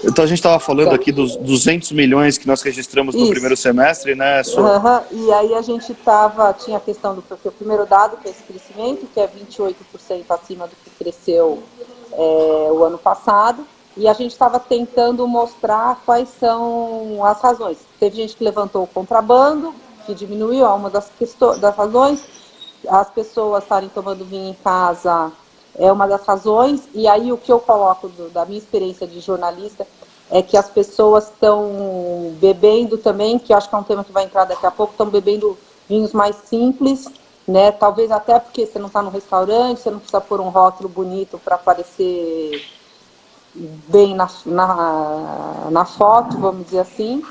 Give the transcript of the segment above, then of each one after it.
Então a gente estava falando aqui dos 200 milhões que nós registramos no primeiro semestre, né, Su? E aí a gente tinha a questão do porque o primeiro dado, que é esse crescimento, que é 28% acima do que cresceu o ano passado, e a gente estava tentando mostrar quais são as razões. Teve gente que levantou o contrabando, que diminuiu, é uma das razões, as pessoas estarem tomando vinho em casa é uma das razões, e aí o que eu coloco da minha experiência de jornalista é que as pessoas estão bebendo também, que eu acho que é um tema que vai entrar daqui a pouco, estão bebendo vinhos mais simples, né? Talvez até porque você não está no restaurante, você não precisa pôr um rótulo bonito para aparecer bem na foto, vamos dizer assim.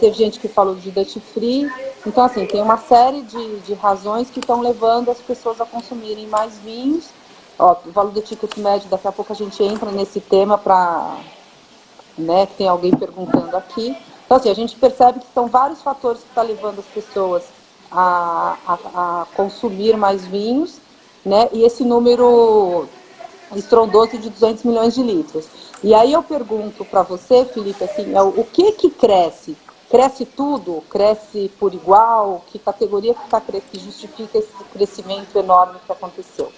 Teve gente que falou de duty free. Então, assim, tem uma série de razões que estão levando as pessoas a consumirem mais vinhos. Ó, o valor do ticket médio, daqui a pouco a gente entra nesse tema para, né, que tem alguém perguntando aqui. Então, assim, a gente percebe que são vários fatores que estão levando as pessoas a consumir mais vinhos, né, e esse número estrondoso de 200 milhões de litros. E aí eu pergunto para você, Felipe, assim, o que cresce? Cresce tudo? Cresce por igual? Que categoria que justifica esse crescimento enorme que aconteceu?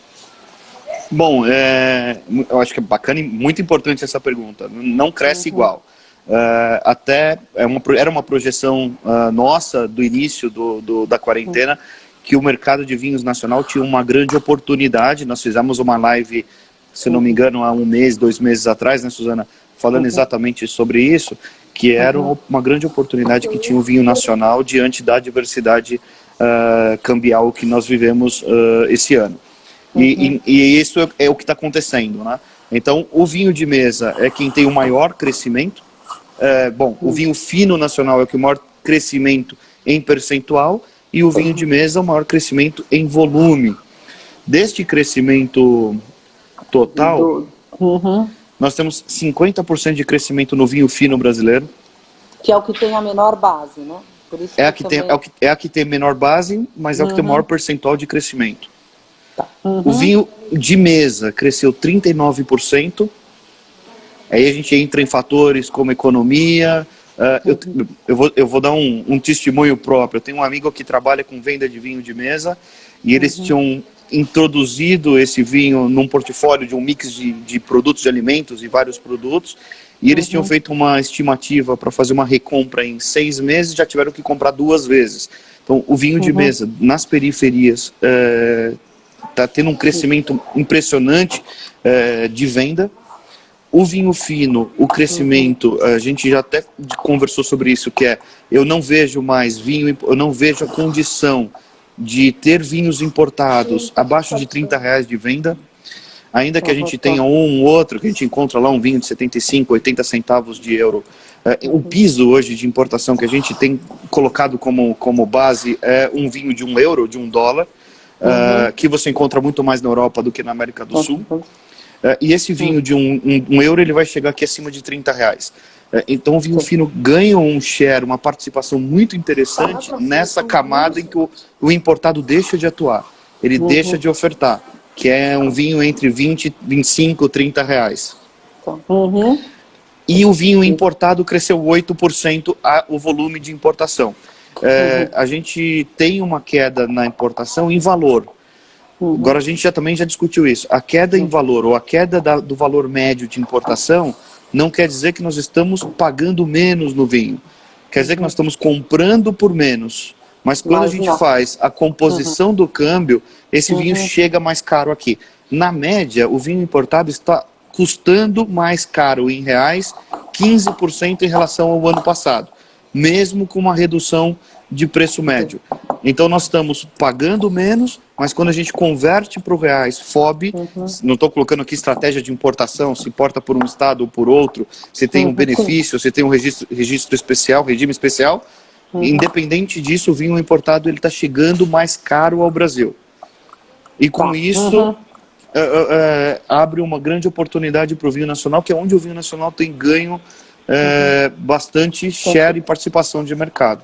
Bom, eu acho que é bacana e muito importante essa pergunta. Não cresce igual. Até era uma projeção nossa do início da quarentena que o mercado de vinhos nacional tinha uma grande oportunidade. Nós fizemos uma live, se não me engano, há 1 mês, 2 meses atrás, né, Suzana? Falando exatamente sobre isso, que era uma grande oportunidade que tinha o vinho nacional diante da diversidade cambial que nós vivemos esse ano. E isso é o que está acontecendo, né? Então, o vinho de mesa é quem tem o maior crescimento. O vinho fino nacional é o que tem o maior crescimento em percentual, e o vinho de mesa é o maior crescimento em volume. Deste crescimento total, nós temos 50% de crescimento no vinho fino brasileiro. Que é o que tem a menor base, né? Por isso é a que tem menor base, mas é o que tem o maior percentual de crescimento. O vinho de mesa cresceu 39%. Aí a gente entra em fatores como economia. Eu vou dar um testemunho próprio. Eu tenho um amigo que trabalha com venda de vinho de mesa, e eles tinham introduzido esse vinho num portfólio de um mix de produtos de alimentos e vários produtos, e eles tinham feito uma estimativa para fazer uma recompra em 6 meses, já tiveram que comprar 2 vezes. Então, o vinho de mesa nas periferias está tendo um crescimento impressionante de venda. O vinho fino, o crescimento, a gente já até conversou sobre isso, que eu não vejo mais vinho, eu não vejo a condição de ter vinhos importados abaixo de R$30 de venda, ainda que a gente tenha um outro, que a gente encontra lá um vinho de 75, 80 centavos de euro. O piso hoje de importação que a gente tem colocado como base é um vinho de €1, de $1, que você encontra muito mais na Europa do que na América do Sul. E esse vinho de €1, ele vai chegar aqui acima de R$30. Então o vinho fino ganha um share, uma participação muito interessante nessa camada em que o importado deixa de atuar. Ele deixa de ofertar, que é um vinho entre 20, 25, R$30. E o vinho importado cresceu 8% o volume de importação. A gente tem uma queda na importação em valor. Agora a gente também já discutiu isso. A queda em valor ou a queda do valor médio de importação não quer dizer que nós estamos pagando menos no vinho. Quer dizer que nós estamos comprando por menos. Mas quando a gente faz a composição do câmbio, esse vinho chega mais caro aqui. Na média, o vinho importado está custando mais caro em reais, 15% em relação ao ano passado, mesmo com uma redução de preço médio. Então nós estamos pagando menos, mas quando a gente converte para o reais FOB, não estou colocando aqui estratégia de importação, se importa por um estado ou por outro, se tem um benefício, se tem um registro especial, regime especial, independente disso, o vinho importado está chegando mais caro ao Brasil. E com isso abre uma grande oportunidade para o vinho nacional, que é onde o vinho nacional tem ganho bastante share e participação de mercado.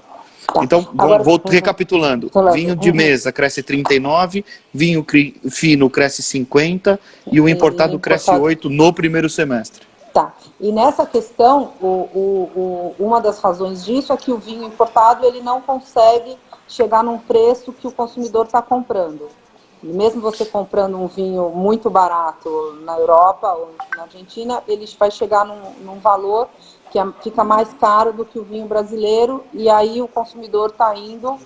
Então, vou recapitulando. Vinho de mesa cresce 39%, vinho fino cresce 50% e o importado cresce 8% no primeiro semestre. Tá. E nessa questão, uma das razões disso é que o vinho importado ele não consegue chegar num preço que o consumidor está comprando. E mesmo você comprando um vinho muito barato na Europa ou na Argentina, ele vai chegar num valor que fica mais caro do que o vinho brasileiro, e aí o consumidor está indo,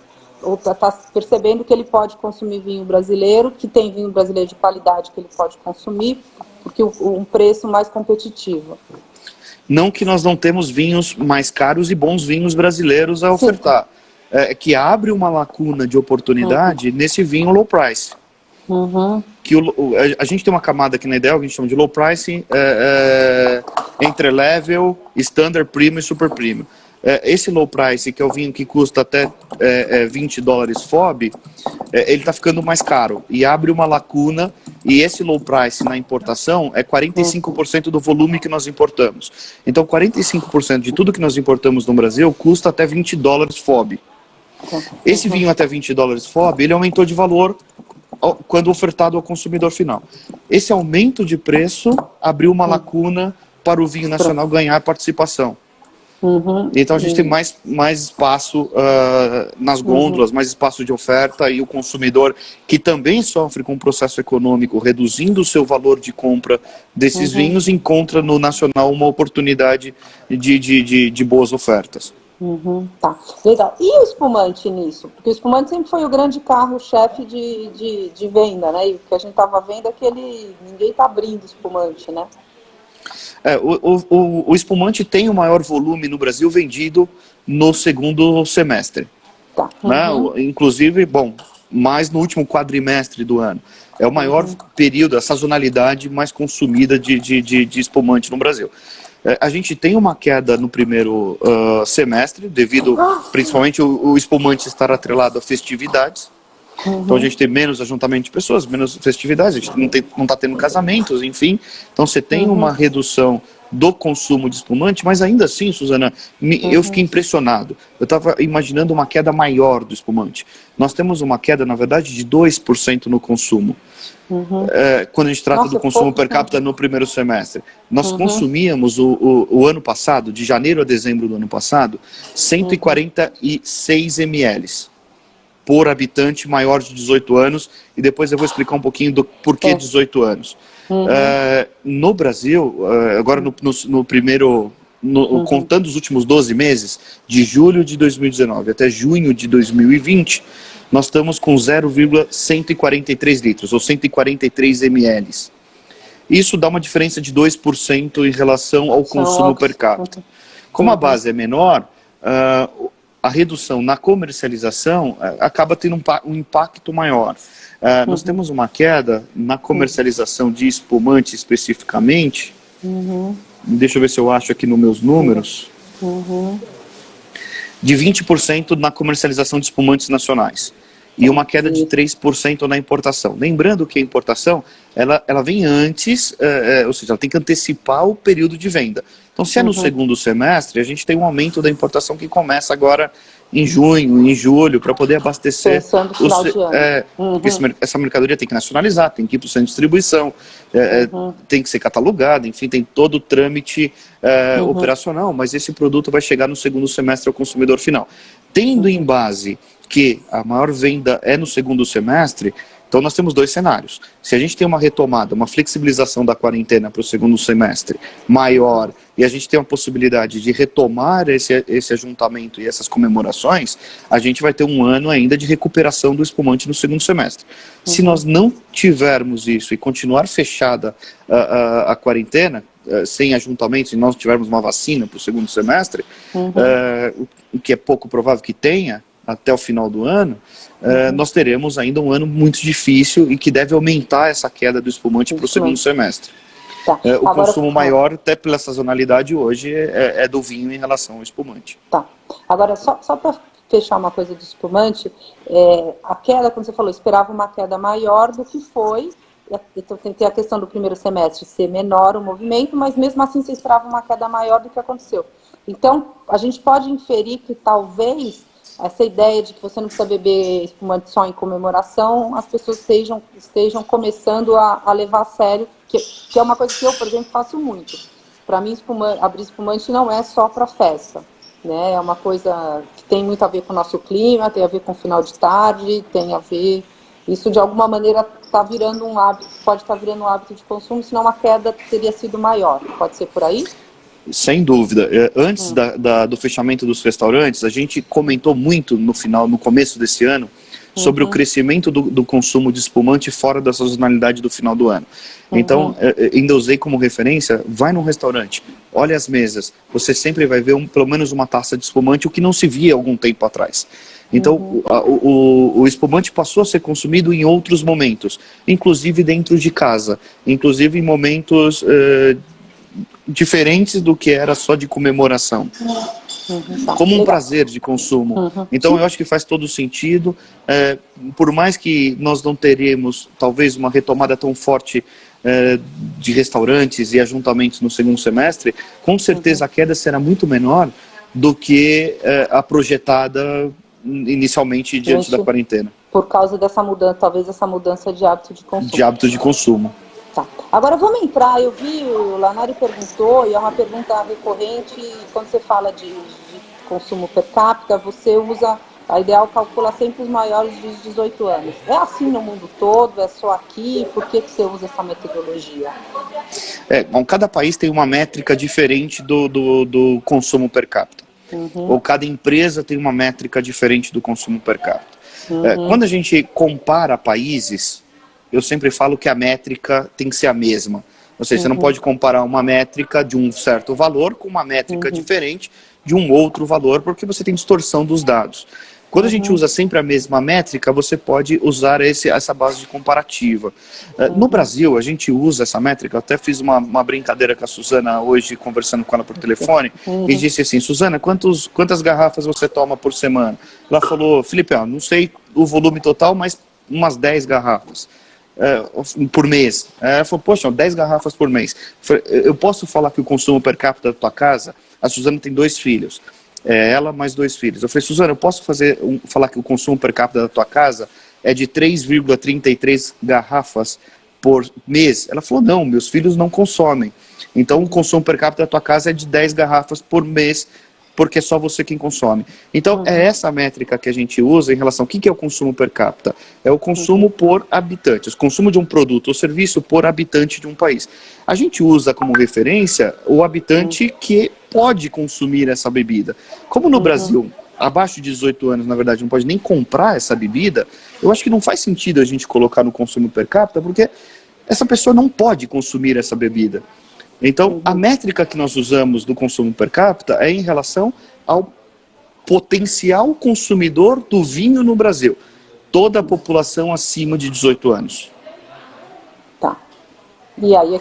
ou está percebendo que ele pode consumir vinho brasileiro, que tem vinho brasileiro de qualidade que ele pode consumir, porque um preço mais competitivo. Não que nós não temos vinhos mais caros e bons vinhos brasileiros a ofertar. Que abre uma lacuna de oportunidade nesse vinho low price. Que a gente tem uma camada aqui na Ideal que a gente chama de low price, entre level, standard premium e super premium. Esse low price, que é o vinho que custa até $20 FOB, ele está ficando mais caro e abre uma lacuna. E esse low price na importação é 45% do volume que nós importamos. Então 45% de tudo que nós importamos no Brasil custa até $20 FOB. Esse vinho até $20 FOB, ele aumentou de valor quando ofertado ao consumidor final. Esse aumento de preço abriu uma lacuna para o vinho nacional ganhar participação. Então a gente tem mais espaço nas gôndolas, mais espaço de oferta, e o consumidor, que também sofre com o processo econômico, reduzindo o seu valor de compra desses vinhos, encontra no nacional uma oportunidade de boas ofertas. Tá, legal. E o espumante nisso? Porque o espumante sempre foi o grande carro-chefe de venda, né? E o que a gente estava vendo é que ninguém está abrindo espumante, né? O espumante tem o maior volume no Brasil vendido no segundo semestre. Tá. Né? Inclusive, mais no último quadrimestre do ano. É o maior período, a sazonalidade mais consumida de espumante no Brasil. A gente tem uma queda no primeiro semestre, devido principalmente o espumante estar atrelado a festividades. Então a gente tem menos ajuntamento de pessoas, menos festividades, a gente não está tendo casamentos, enfim. Então você tem uma redução do consumo de espumante, mas ainda assim, Suzana, eu fiquei impressionado. Eu estava imaginando uma queda maior do espumante. Nós temos uma queda, na verdade, de 2% no consumo. Quando a gente trata do consumo per capita no primeiro semestre. Nós consumíamos o ano passado, de janeiro a dezembro do ano passado, 146 ml por habitante maior de 18 anos, e depois eu vou explicar um pouquinho do porquê 18 anos. No Brasil, agora no primeiro, contando os últimos 12 meses, de julho de 2019 até junho de 2020, nós estamos com 0,143 litros, ou 143 ml. Isso dá uma diferença de 2% em relação ao consumo per capita. Como a base é menor, a redução na comercialização acaba tendo um impacto maior. Nós temos uma queda na comercialização de espumante especificamente. Deixa eu ver se eu acho aqui nos meus números. De 20% na comercialização de espumantes nacionais. E uma queda de 3% na importação. Lembrando que a importação, ela vem antes, ou seja, ela tem que antecipar o período de venda. Então, se é no segundo semestre, a gente tem um aumento da importação que começa agora em junho, em julho, para poder abastecer. Pensando no final de ano. Porque essa mercadoria tem que nacionalizar, tem que ir para o centro de distribuição, tem que ser catalogada, enfim, tem todo o trâmite operacional, mas esse produto vai chegar no segundo semestre ao consumidor final. Tendo em base que a maior venda é no segundo semestre, então nós temos dois cenários. Se a gente tem uma retomada, uma flexibilização da quarentena para o segundo semestre maior, e a gente tem uma possibilidade de retomar esse ajuntamento e essas comemorações, a gente vai ter um ano ainda de recuperação do espumante no segundo semestre. Se nós não tivermos isso e continuar fechada a quarentena, sem ajuntamentos, e nós tivermos uma vacina para o segundo semestre, o que é pouco provável que tenha, até o final do ano, nós teremos ainda um ano muito difícil e que deve aumentar essa queda do espumante para o segundo semestre. Tá. O consumo maior, até pela sazonalidade hoje, é do vinho em relação ao espumante. Tá. Agora, só para fechar uma coisa do espumante, a queda, como você falou, esperava uma queda maior do que foi. Então tem a questão do primeiro semestre ser menor o movimento, mas mesmo assim você esperava uma queda maior do que aconteceu. Então, a gente pode inferir que talvez essa ideia de que você não precisa beber espumante só em comemoração, as pessoas estejam começando a levar a sério, que é uma coisa que eu, por exemplo, faço muito. para mim, abrir espumante não é só para festa, né? É uma coisa que tem muito a ver com o nosso clima, tem a ver com o final de tarde, tem a ver... Isso, de alguma maneira, está virando um hábito, pode estar virando um hábito de consumo, senão a queda teria sido maior. Pode ser por aí? Sem dúvida. Antes do fechamento dos restaurantes, a gente comentou muito no começo desse ano, sobre o crescimento do consumo de espumante fora da sazonalidade do final do ano. Então, ainda usei como referência, vai num restaurante, olha as mesas, você sempre vai ver pelo menos uma taça de espumante, o que não se via algum tempo atrás. Então, o espumante passou a ser consumido em outros momentos, inclusive dentro de casa, inclusive em momentos diferentes do que era só de comemoração. Como um prazer de consumo. Então eu acho que faz todo sentido, por mais que nós não teremos talvez uma retomada tão forte de restaurantes e ajuntamentos no segundo semestre, com certeza a queda será muito menor do que a projetada inicialmente diante da quarentena. Por causa dessa mudança, talvez essa mudança de hábito de consumo. De hábito de consumo. Tá. Agora vamos entrar, eu vi, o Lanari perguntou, e é uma pergunta recorrente, quando você fala de consumo per capita, você usa, a Ideal calcula sempre os maiores de 18 anos. É assim no mundo todo? É só aqui? Por que você usa essa metodologia? Bom, cada país tem uma métrica diferente do consumo per capita. Ou cada empresa tem uma métrica diferente do consumo per capita. Quando a gente compara países, eu sempre falo que a métrica tem que ser a mesma. Ou seja, você não pode comparar uma métrica de um certo valor com uma métrica diferente de um outro valor, porque você tem distorção dos dados. Quando a gente usa sempre a mesma métrica, você pode usar essa base de comparativa. No Brasil, a gente usa essa métrica, eu até fiz uma brincadeira com a Suzana hoje, conversando com ela por telefone, e disse assim, Suzana, quantas garrafas você toma por semana? Ela falou, Felipe, não sei o volume total, mas umas 10 garrafas. Por mês. Ela falou, poxa, 10 garrafas por mês. Eu posso falar que o consumo per capita da tua casa, a Suzana tem 2 filhos, ela mais 2 filhos. Eu falei, Suzana, eu posso falar que o consumo per capita da tua casa é de 3,33 garrafas por mês? Ela falou, não, meus filhos não consomem. Então o consumo per capita da tua casa é de 10 garrafas por mês, porque é só você quem consome. Então, é essa métrica que a gente usa em relação ao que é o consumo per capita. É o consumo por habitante, o consumo de um produto ou serviço por habitante de um país. A gente usa como referência o habitante que pode consumir essa bebida. Como no Brasil, abaixo de 18 anos, na verdade, não pode nem comprar essa bebida, eu acho que não faz sentido a gente colocar no consumo per capita, porque essa pessoa não pode consumir essa bebida. Então, a métrica que nós usamos do consumo per capita é em relação ao potencial consumidor do vinho no Brasil. Toda a população acima de 18 anos. Tá. E aí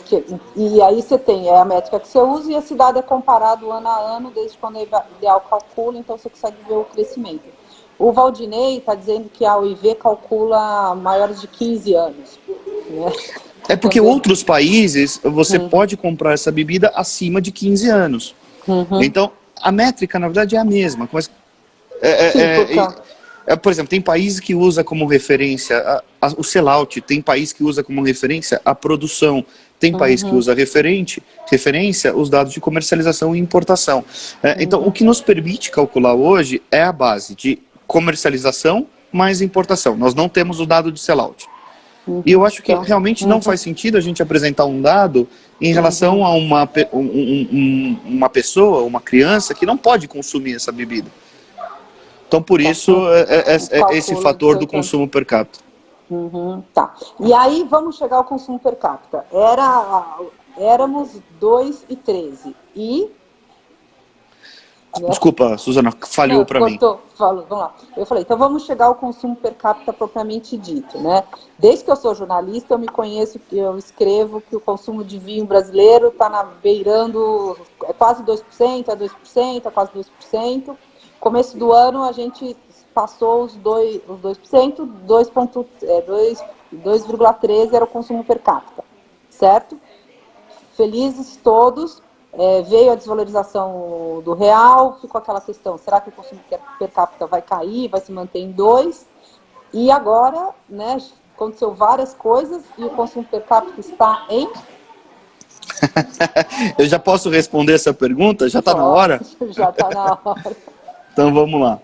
você tem a métrica que você usa e a cidade é comparado ano a ano, desde quando a Ideal calcula, então você consegue ver o crescimento. O Valdinei está dizendo que a OIV calcula maiores de 15 anos. Né? É porque outros países, você pode comprar essa bebida acima de 15 anos. Então, a métrica, na verdade, é a mesma. Mas, por exemplo, tem países que usa como referência o sellout, tem país que usa como referência a produção, tem país que usa referência os dados de comercialização e importação. Então, o que nos permite calcular hoje é a base de comercialização mais importação. Nós não temos o dado de sellout. E eu acho que realmente não faz sentido a gente apresentar um dado em relação a uma pessoa, uma criança que não pode consumir essa bebida. Então, por isso, esse fator do consumo per capita. Tá. E aí, vamos chegar ao consumo per capita. Éramos 2,13. E... Desculpa, Suzana, falhou para mim. Vamos lá. Eu falei, então vamos chegar ao consumo per capita propriamente dito, né? Desde que eu sou jornalista, eu me conheço, eu escrevo que o consumo de vinho brasileiro está beirando quase 2%, é 2%, é quase 2%. Começo do ano, a gente passou os 2%, 2,13% era o consumo per capita, certo? Felizes todos. Veio a desvalorização do real, ficou aquela questão, será que o consumo per capita vai cair, vai se manter em 2? E agora, né, aconteceu várias coisas e o consumo per capita está em Eu já posso responder essa pergunta? Já está na hora? Já está na hora. Então vamos lá.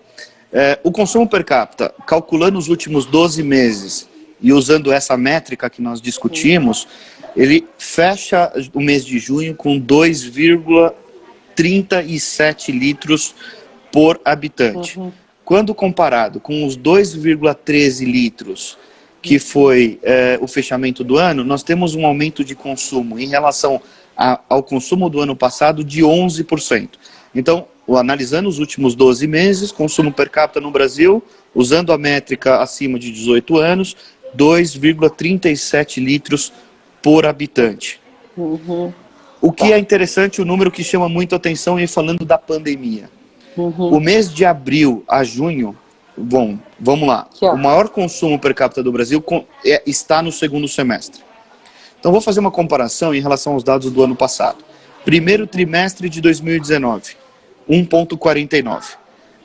O consumo per capita, calculando os últimos 12 meses e usando essa métrica que nós discutimos, ele fecha o mês de junho com 2,37 litros por habitante. Quando comparado com os 2,13 litros que foi o fechamento do ano, nós temos um aumento de consumo em relação ao consumo do ano passado de 11%. Então, analisando os últimos 12 meses, consumo per capita no Brasil, usando a métrica acima de 18 anos, 2,37 litros por habitante. O que é interessante, o número que chama muito atenção é falando da pandemia. O mês de abril a junho, bom, vamos lá, o maior consumo per capita do Brasil está no segundo semestre. Então vou fazer uma comparação em relação aos dados do ano passado. Primeiro trimestre de 2019, 1,49.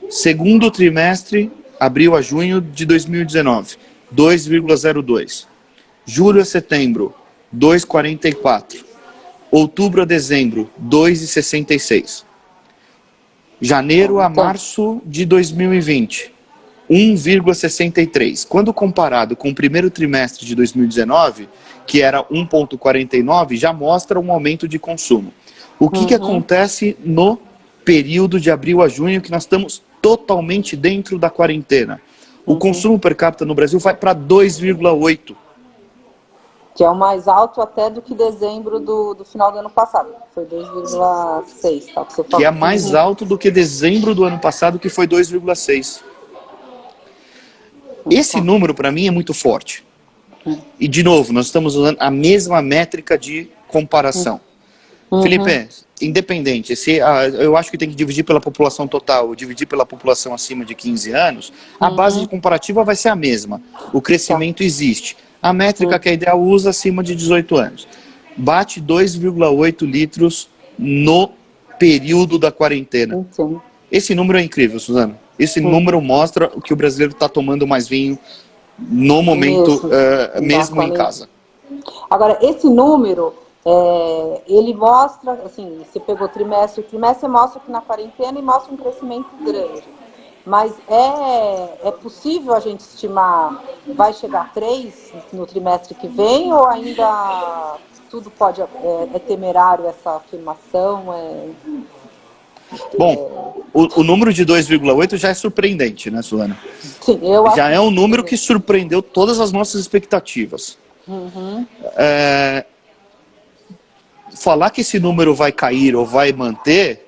Segundo trimestre, abril a junho de 2019, 2,02. Julho a setembro, 2,44. Outubro a dezembro, 2,66. Janeiro a março de 2020, 1,63. Quando comparado com o primeiro trimestre de 2019, que era 1,49, já mostra um aumento de consumo. O que acontece no período de abril a junho, que nós estamos totalmente dentro da quarentena? O consumo per capita no Brasil vai para 2,8. Que é o mais alto até do que dezembro do final do ano passado. Foi 2,6. Tá, que é mais alto do que dezembro do ano passado, que foi 2,6. Esse número, para mim, é muito forte. E, de novo, nós estamos usando a mesma métrica de comparação. Felipe, independente, eu acho que tem que dividir pela população total, ou dividir pela população acima de 15 anos, a base de comparativa vai ser a mesma. O crescimento existe. A métrica que a Ideal usa acima de 18 anos. Bate 2,8 litros no período da quarentena. Esse número é incrível, Suzana. Esse número mostra que o brasileiro está tomando mais vinho no momento, mesmo em casa. Agora, esse número, ele mostra, assim, você pegou trimestre mostra que na quarentena e mostra um crescimento grande. Mas é possível a gente estimar, vai chegar a 3 no trimestre que vem, ou ainda tudo pode, é temerário essa afirmação? Bom, o número de 2,8 já é surpreendente, né, Suzana? Sim, eu acho. Já é um número que surpreendeu todas as nossas expectativas. Falar que esse número vai cair ou vai manter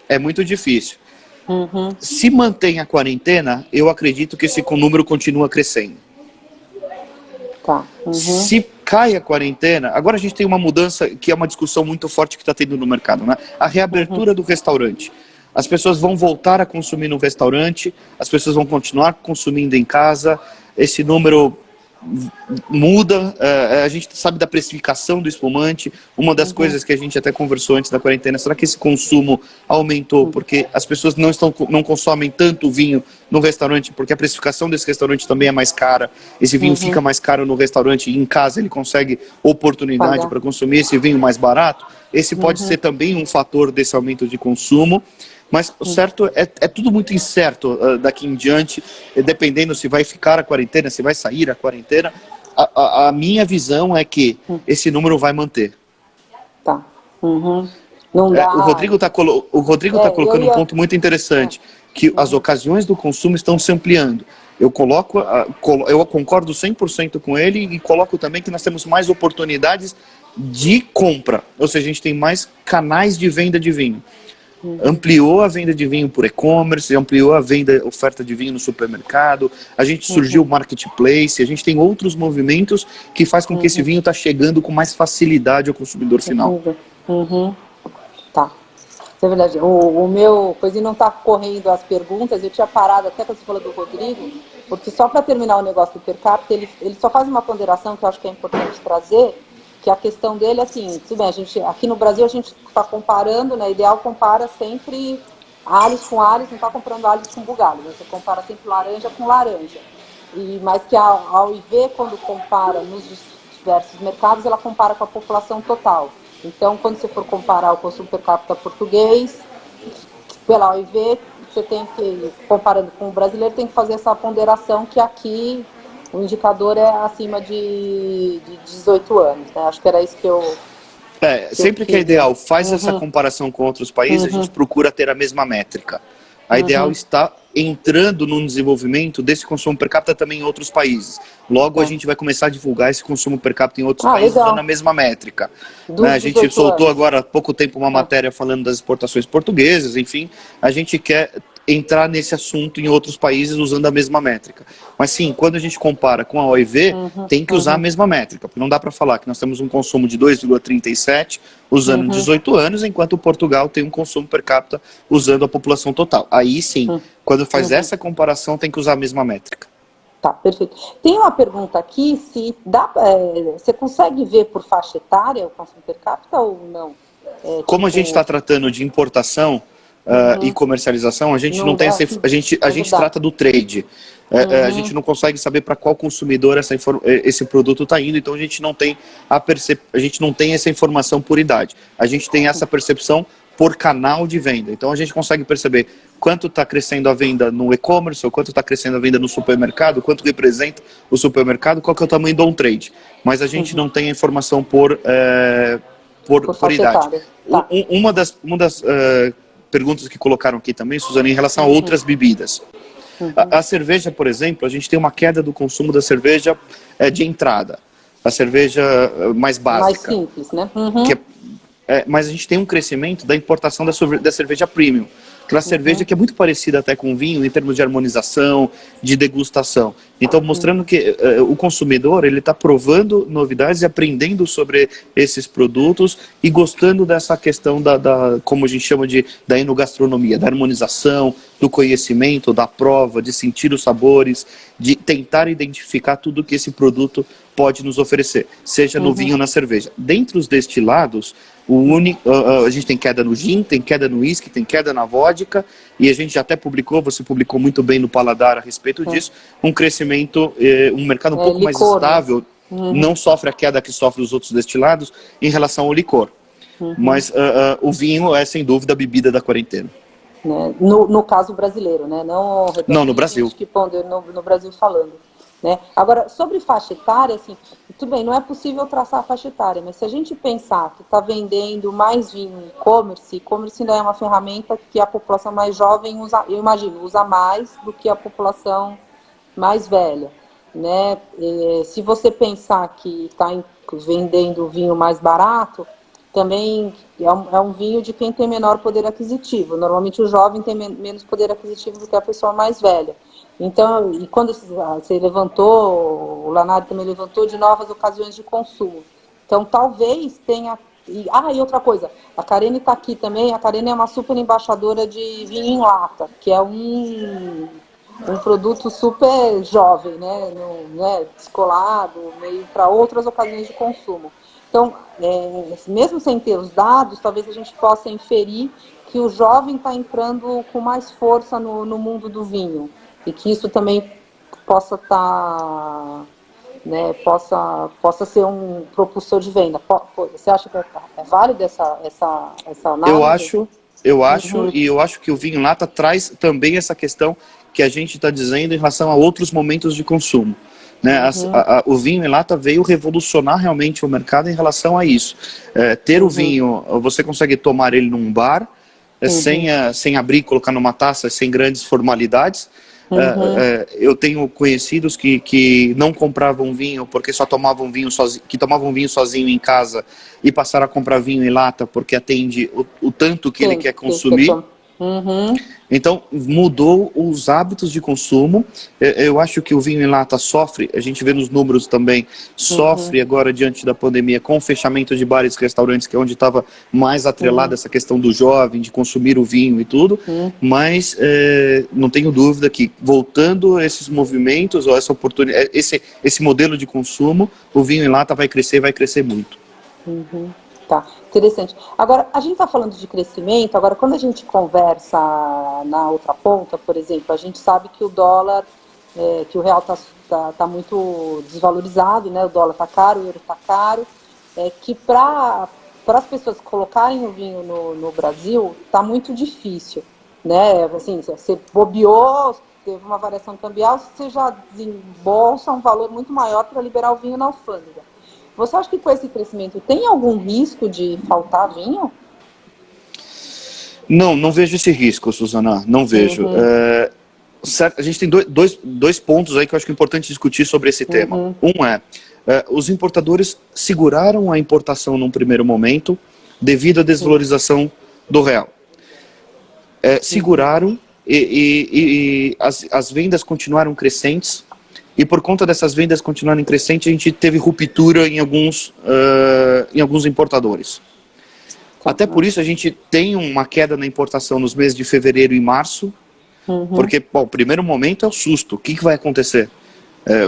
é muito difícil. Se mantém a quarentena, eu acredito que esse número continua crescendo. Se cai a quarentena, agora a gente tem uma mudança que é uma discussão muito forte que está tendo no mercado, né? A reabertura do restaurante. As pessoas vão voltar a consumir no restaurante, as pessoas vão continuar consumindo em casa, esse número muda, a gente sabe da precificação do espumante. Uma das coisas que a gente até conversou antes da quarentena, será que esse consumo aumentou porque as pessoas não consomem tanto vinho no restaurante, porque a precificação desse restaurante também é mais cara, esse vinho fica mais caro no restaurante e em casa ele consegue oportunidade para consumir esse vinho mais barato? Esse pode ser também um fator desse aumento de consumo. Mas o certo é tudo muito incerto daqui em diante, dependendo se vai ficar a quarentena, se vai sair a quarentena. A minha visão é que esse número vai manter. Não dá... O Rodrigo tá colocando um ponto muito interessante, que as ocasiões do consumo estão se ampliando. Eu concordo 100% com ele e coloco também que nós temos mais oportunidades de compra, ou seja, a gente tem mais canais de venda de vinho. Ampliou a venda de vinho por e-commerce, ampliou a oferta de vinho no supermercado, a gente surgiu o marketplace, a gente tem outros movimentos que faz com que esse vinho está chegando com mais facilidade ao consumidor final. Tá, isso é verdade. O meu, pois não está correndo as perguntas, eu tinha parado até quando você falou do Rodrigo, porque só para terminar o negócio do per capita, ele só faz uma ponderação que eu acho que é importante trazer, que a questão dele é assim, tudo bem, aqui no Brasil a gente está comparando, né, Ideal compara sempre alhos com alhos, não está comprando alhos com bugalhos, você compara sempre laranja com laranja. Mas que a OIV, quando compara nos diversos mercados, ela compara com a população total. Então, quando você for comparar o consumo per capita português, pela OIV, você tem que, comparando com o brasileiro, tem que fazer essa ponderação que aqui o indicador é acima de 18 anos, né? Acho que era isso que eu... Sempre que é ideal, faz essa comparação com outros países, a gente procura ter a mesma métrica. A ideal está entrando no desenvolvimento desse consumo per capita também em outros países. Logo, a gente vai começar a divulgar esse consumo per capita em outros países usando a mesma métrica. Né? A gente soltou agora há pouco tempo uma matéria falando das exportações portuguesas, enfim, a gente quer entrar nesse assunto em outros países usando a mesma métrica. Mas sim, quando a gente compara com a OIV, tem que usar a mesma métrica, porque não dá para falar que nós temos um consumo de 2,37 usando 18 anos, enquanto Portugal tem um consumo per capita usando a população total. Aí sim, quando faz essa comparação, tem que usar a mesma métrica. Tá, perfeito. Tem uma pergunta aqui, se dá, você consegue ver por faixa etária o consumo per capita ou não? Como a gente está tratando de importação e comercialização, a gente não tem essa, a gente trata do trade. A gente não consegue saber para qual consumidor esse produto está indo, então a gente não tem a gente não tem essa informação por idade. A gente tem essa percepção por canal de venda. Então a gente consegue perceber quanto está crescendo a venda no e-commerce, ou quanto está crescendo a venda no supermercado, quanto representa o supermercado, qual que é o tamanho do on-trade. Mas a gente não tem a informação por idade. Tá. Uma das perguntas que colocaram aqui também, Suzana, em relação a outras bebidas. A cerveja, por exemplo, a gente tem uma queda do consumo da cerveja de entrada. A cerveja mais básica. Mais simples, né? Mas a gente tem um crescimento da importação da cerveja premium. Aquela cerveja que é muito parecida até com vinho em termos de harmonização, de degustação. Então, mostrando que o consumidor ele está provando novidades e aprendendo sobre esses produtos e gostando dessa questão como a gente chama da enogastronomia, da harmonização, do conhecimento, da prova, de sentir os sabores, de tentar identificar tudo que esse produto pode nos oferecer, seja no vinho ou na cerveja. Dentre os destilados, a gente tem queda no gin, tem queda no whisky, tem queda na vodka, e a gente já até você publicou muito bem no Paladar a respeito disso, um crescimento, um mercado um pouco licor, mais estável, não sofre a queda que sofre os outros destilados em relação ao licor. Mas o vinho é, sem dúvida, a bebida da quarentena. Né? No caso brasileiro, né? Não, no Brasil. No Brasil falando. Né? Agora, sobre faixa etária, assim, tudo bem, não é possível traçar a faixa etária, mas se a gente pensar que está vendendo mais vinho em e-commerce ainda é uma ferramenta que a população mais jovem usa, eu imagino, usa mais do que a população mais velha. Né? Se você pensar que está vendendo vinho mais barato, também é um vinho de quem tem menor poder aquisitivo. Normalmente o jovem tem menos poder aquisitivo do que a pessoa mais velha. Então, e quando você levantou, o Lanari também levantou, de novas ocasiões de consumo. Então, talvez tenha... e outra coisa, a Karine está aqui também, a Karine é uma super embaixadora de vinho em lata, que é um produto super jovem, né, descolado, meio para outras ocasiões de consumo. Então, mesmo sem ter os dados, talvez a gente possa inferir que o jovem está entrando com mais força no mundo do vinho. E que isso também possa possa ser um propulsor de venda. Você acha que é válida essa análise? Eu acho, e eu acho que o vinho em lata traz também essa questão que a gente está dizendo em relação a outros momentos de consumo. Né? O vinho em lata veio revolucionar realmente o mercado em relação a isso. Ter o vinho, você consegue tomar ele num bar, sem abrir e colocar numa taça, sem grandes formalidades. Eu tenho conhecidos que não compravam vinho porque só tomavam vinho sozinho em casa e passaram a comprar vinho em lata porque atende o tanto que ele quer consumir. Então, mudou os hábitos de consumo. Eu acho que o vinho em lata sofre, a gente vê nos números também, sofre agora diante da pandemia com o fechamento de bares e restaurantes, que é onde estava mais atrelada essa questão do jovem, de consumir o vinho e tudo. Mas não tenho dúvida que, voltando a esses movimentos, ou essa oportunidade, esse modelo de consumo, o vinho em lata vai crescer muito. Tá, interessante. Agora, a gente está falando de crescimento, agora quando a gente conversa na outra ponta, por exemplo, a gente sabe que o dólar, que o real tá muito desvalorizado, né? O dólar está caro, o euro está caro, que para para as pessoas colocarem o vinho no Brasil, está muito difícil, né? Assim, você bobeou, teve uma variação cambial, você já desembolsa um valor muito maior para liberar o vinho na alfândega. Você acha que com esse crescimento tem algum risco de faltar vinho? Não vejo esse risco, Suzana, não vejo. A gente tem dois pontos aí que eu acho que é importante discutir sobre esse tema. Um os importadores seguraram a importação num primeiro momento devido à desvalorização do real. Seguraram e as vendas continuaram crescentes, e por conta dessas vendas continuarem crescentes, a gente teve ruptura em alguns importadores. Até por isso a gente tem uma queda na importação nos meses de fevereiro e março, porque, bom, o primeiro momento é o susto. O que vai acontecer?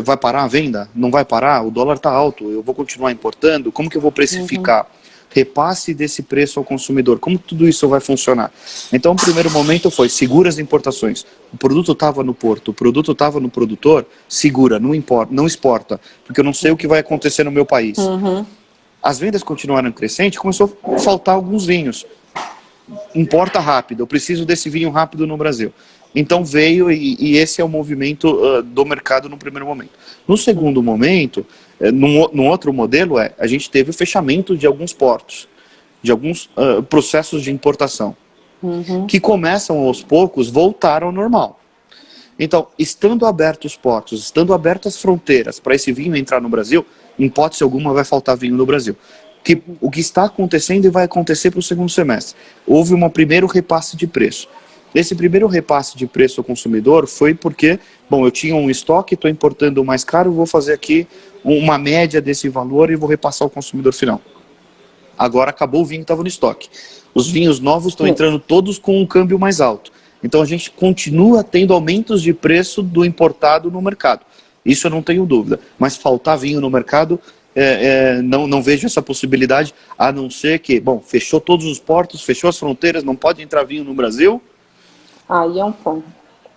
Vai parar a venda? Não vai parar? O dólar está alto, eu vou continuar importando? Como que eu vou precificar? Repasse desse preço ao consumidor, como tudo isso vai funcionar? Então, o primeiro momento foi segura as importações. O produto estava no porto, o produto estava no produtor, segura, não importa, não exporta, porque eu não sei o que vai acontecer no meu país. As vendas continuaram crescentes, começou a faltar alguns vinhos. Importa rápido, eu preciso desse vinho rápido no Brasil. Então veio, e esse é o movimento do mercado no primeiro momento. No segundo momento, num outro modelo, a gente teve o fechamento de alguns portos, de alguns processos de importação, que começam aos poucos voltar ao normal. Então, estando abertos os portos, estando abertas as fronteiras para esse vinho entrar no Brasil, em hipótese alguma vai faltar vinho no Brasil. O que está acontecendo e vai acontecer para o segundo semestre? Houve um primeiro repasse de preço. Esse primeiro repasse de preço ao consumidor foi porque, bom, eu tinha um estoque, estou importando mais caro, vou fazer aqui uma média desse valor e vou repassar ao consumidor final. Agora acabou o vinho que estava no estoque. Os vinhos novos estão entrando todos com um câmbio mais alto. Então a gente continua tendo aumentos de preço do importado no mercado. Isso eu não tenho dúvida. Mas faltar vinho no mercado, não vejo essa possibilidade, a não ser que, bom, fechou todos os portos, fechou as fronteiras, não pode entrar vinho no Brasil. Aí é um ponto.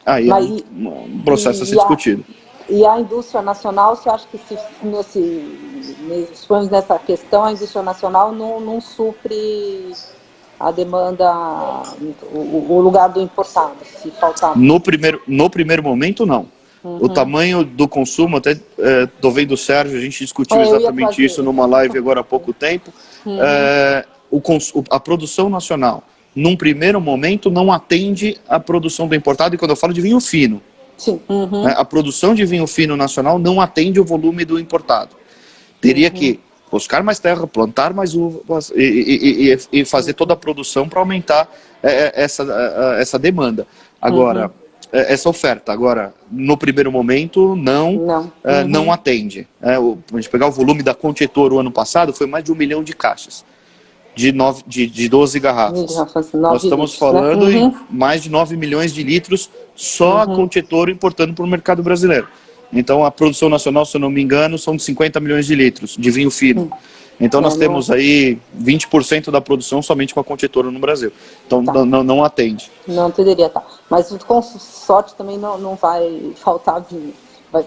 Aí é um processo a ser discutido. E a indústria nacional, você acha que nessa questão, a indústria nacional não supre a demanda, o lugar do importado, se faltar? No primeiro momento, não. O tamanho do consumo, até estou vendo o Sérgio, a gente discutiu exatamente isso numa live agora há pouco tempo. A produção nacional, num primeiro momento, não atende à produção do importado, e quando eu falo de vinho fino, sim. A produção de vinho fino nacional não atende o volume do importado. Teria que buscar mais terra, plantar mais uvas e fazer toda a produção para aumentar essa demanda. Agora, essa oferta, agora, no primeiro momento, não atende. A gente pegar o volume da Conchetor o ano passado, foi mais de 1 milhão de caixas. De 12 garrafas. Nós estamos falando em mais de 9 milhões de litros só a Conchetor importando para o mercado brasileiro. Então a produção nacional, se eu não me engano, são de 50 milhões de litros de vinho fino. Então nós temos aí 20% da produção somente com a Conchetor no Brasil. Então não atende. Não atenderia, tá. Mas com sorte também não vai faltar vinho.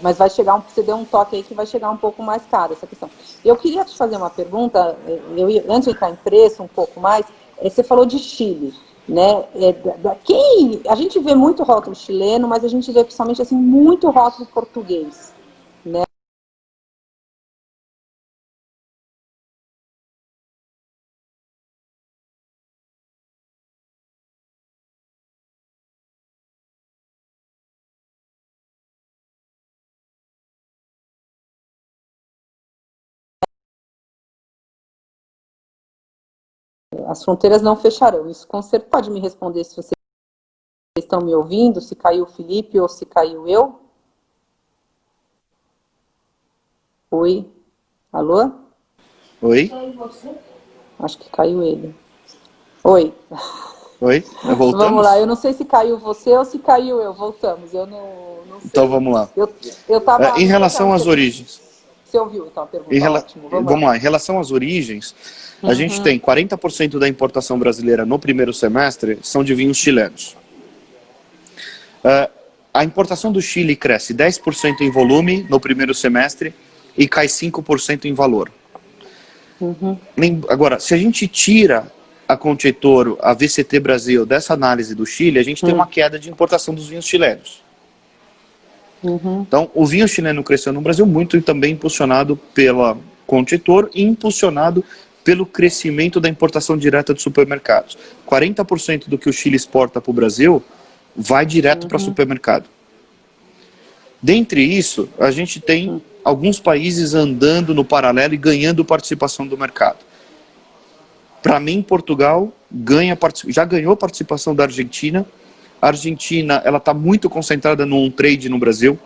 Mas vai chegar, você deu um toque aí que vai chegar um pouco mais caro essa questão. Eu queria te fazer uma pergunta, antes de entrar em preço um pouco mais, você falou de Chile, né? A gente vê muito rótulo chileno, mas a gente vê principalmente assim, muito rótulo português, né? As fronteiras não fecharão. Isso com certeza pode me responder se vocês estão me ouvindo, se caiu o Felipe ou se caiu eu? Oi? Alô? Oi? Acho que caiu ele. Oi? Oi? Voltamos? Vamos lá, eu não sei se caiu você ou se caiu eu. Voltamos, eu não sei. Então vamos lá. Eu tava, em relação às origens. Você ouviu então a pergunta? Ótimo. Vamos lá. Em relação às origens, a gente tem 40% da importação brasileira no primeiro semestre são de vinhos chilenos. A importação do Chile cresce 10% em volume no primeiro semestre e cai 5% em valor. Agora, se a gente tira a Concha Toro, a VCT Brasil, dessa análise do Chile, a gente tem uma queda de importação dos vinhos chilenos. Então, o vinho chileno cresceu no Brasil muito e também impulsionado pela Concha Toro e impulsionado pelo crescimento da importação direta dos supermercados. 40% do que o Chile exporta para o Brasil vai direto para supermercado. Dentre isso, a gente tem alguns países andando no paralelo e ganhando participação do mercado. Para mim, Portugal já ganhou participação da Argentina. A Argentina está muito concentrada no on-trade no Brasil.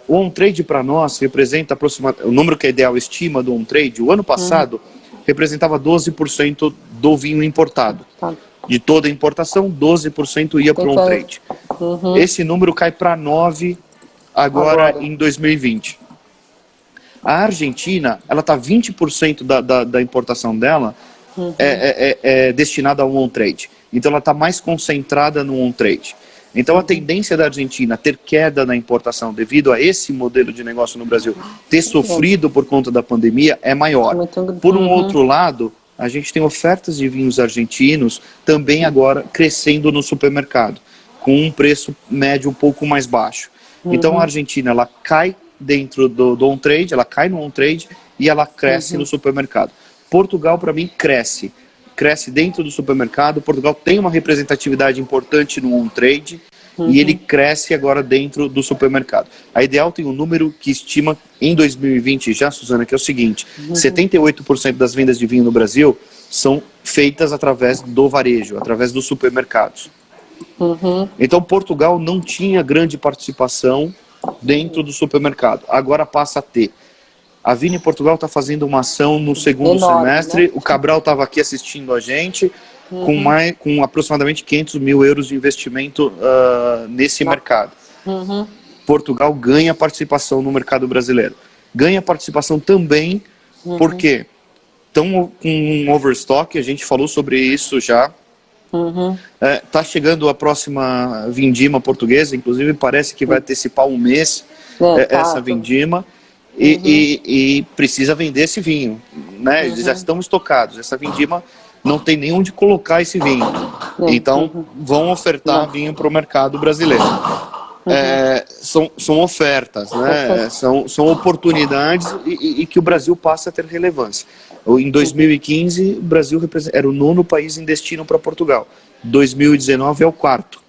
O on-trade para nós representa aproximadamente, o número que a Ideal estima do on-trade, o ano passado representava 12% do vinho importado. De toda a importação, 12% ia para o on-trade. Esse número cai para 9% agora em 2020. A Argentina, ela está 20% da importação dela é destinada ao on-trade. Então ela está mais concentrada no on-trade. Então a tendência da Argentina ter queda na importação devido a esse modelo de negócio no Brasil ter sofrido por conta da pandemia é maior. Por um outro lado, a gente tem ofertas de vinhos argentinos também agora crescendo no supermercado, com um preço médio um pouco mais baixo. Então a Argentina, ela cai dentro do on-trade, ela cai no on-trade e ela cresce no supermercado. Portugal, para mim, cresce dentro do supermercado. Portugal tem uma representatividade importante no on-trade e ele cresce agora dentro do supermercado. A Ideal tem um número que estima em 2020 já, Suzana, que é o seguinte: 78% das vendas de vinho no Brasil são feitas através do varejo, através dos supermercados. Então Portugal não tinha grande participação dentro do supermercado, agora passa a ter. A Vini Portugal está fazendo uma ação no segundo semestre, né? O Cabral estava aqui assistindo a gente, com aproximadamente 500 mil euros de investimento nesse mercado. Portugal ganha participação no mercado brasileiro. Ganha participação também porque estão com um overstock, a gente falou sobre isso já. Tá chegando a próxima vindima portuguesa, inclusive parece que vai antecipar um mês essa vindima. E precisa vender esse vinho, né? Eles já estão estocados. Essa vindima não tem nem onde colocar esse vinho. Então vão ofertar vinho para o mercado brasileiro. São ofertas, né? São oportunidades e que o Brasil passa a ter relevância. Em 2015, o Brasil era o 9º país em destino para Portugal. 2019 é o 4º.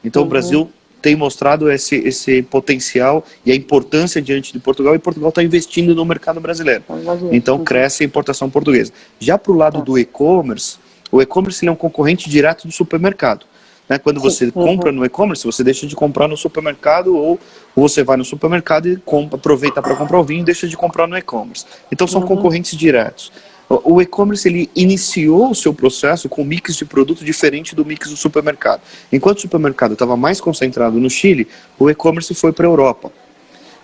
Então o Brasil tem mostrado esse potencial e a importância diante de Portugal, e Portugal está investindo no mercado brasileiro. Então cresce a importação portuguesa. Já para o lado do e-commerce, o e-commerce é um concorrente direto do supermercado. Né? Quando você compra no e-commerce, você deixa de comprar no supermercado, ou você vai no supermercado e aproveita para comprar o vinho e deixa de comprar no e-commerce. Então são concorrentes diretos. O e-commerce, ele iniciou o seu processo com um mix de produto diferente do mix do supermercado. Enquanto o supermercado estava mais concentrado no Chile, o e-commerce foi para a Europa,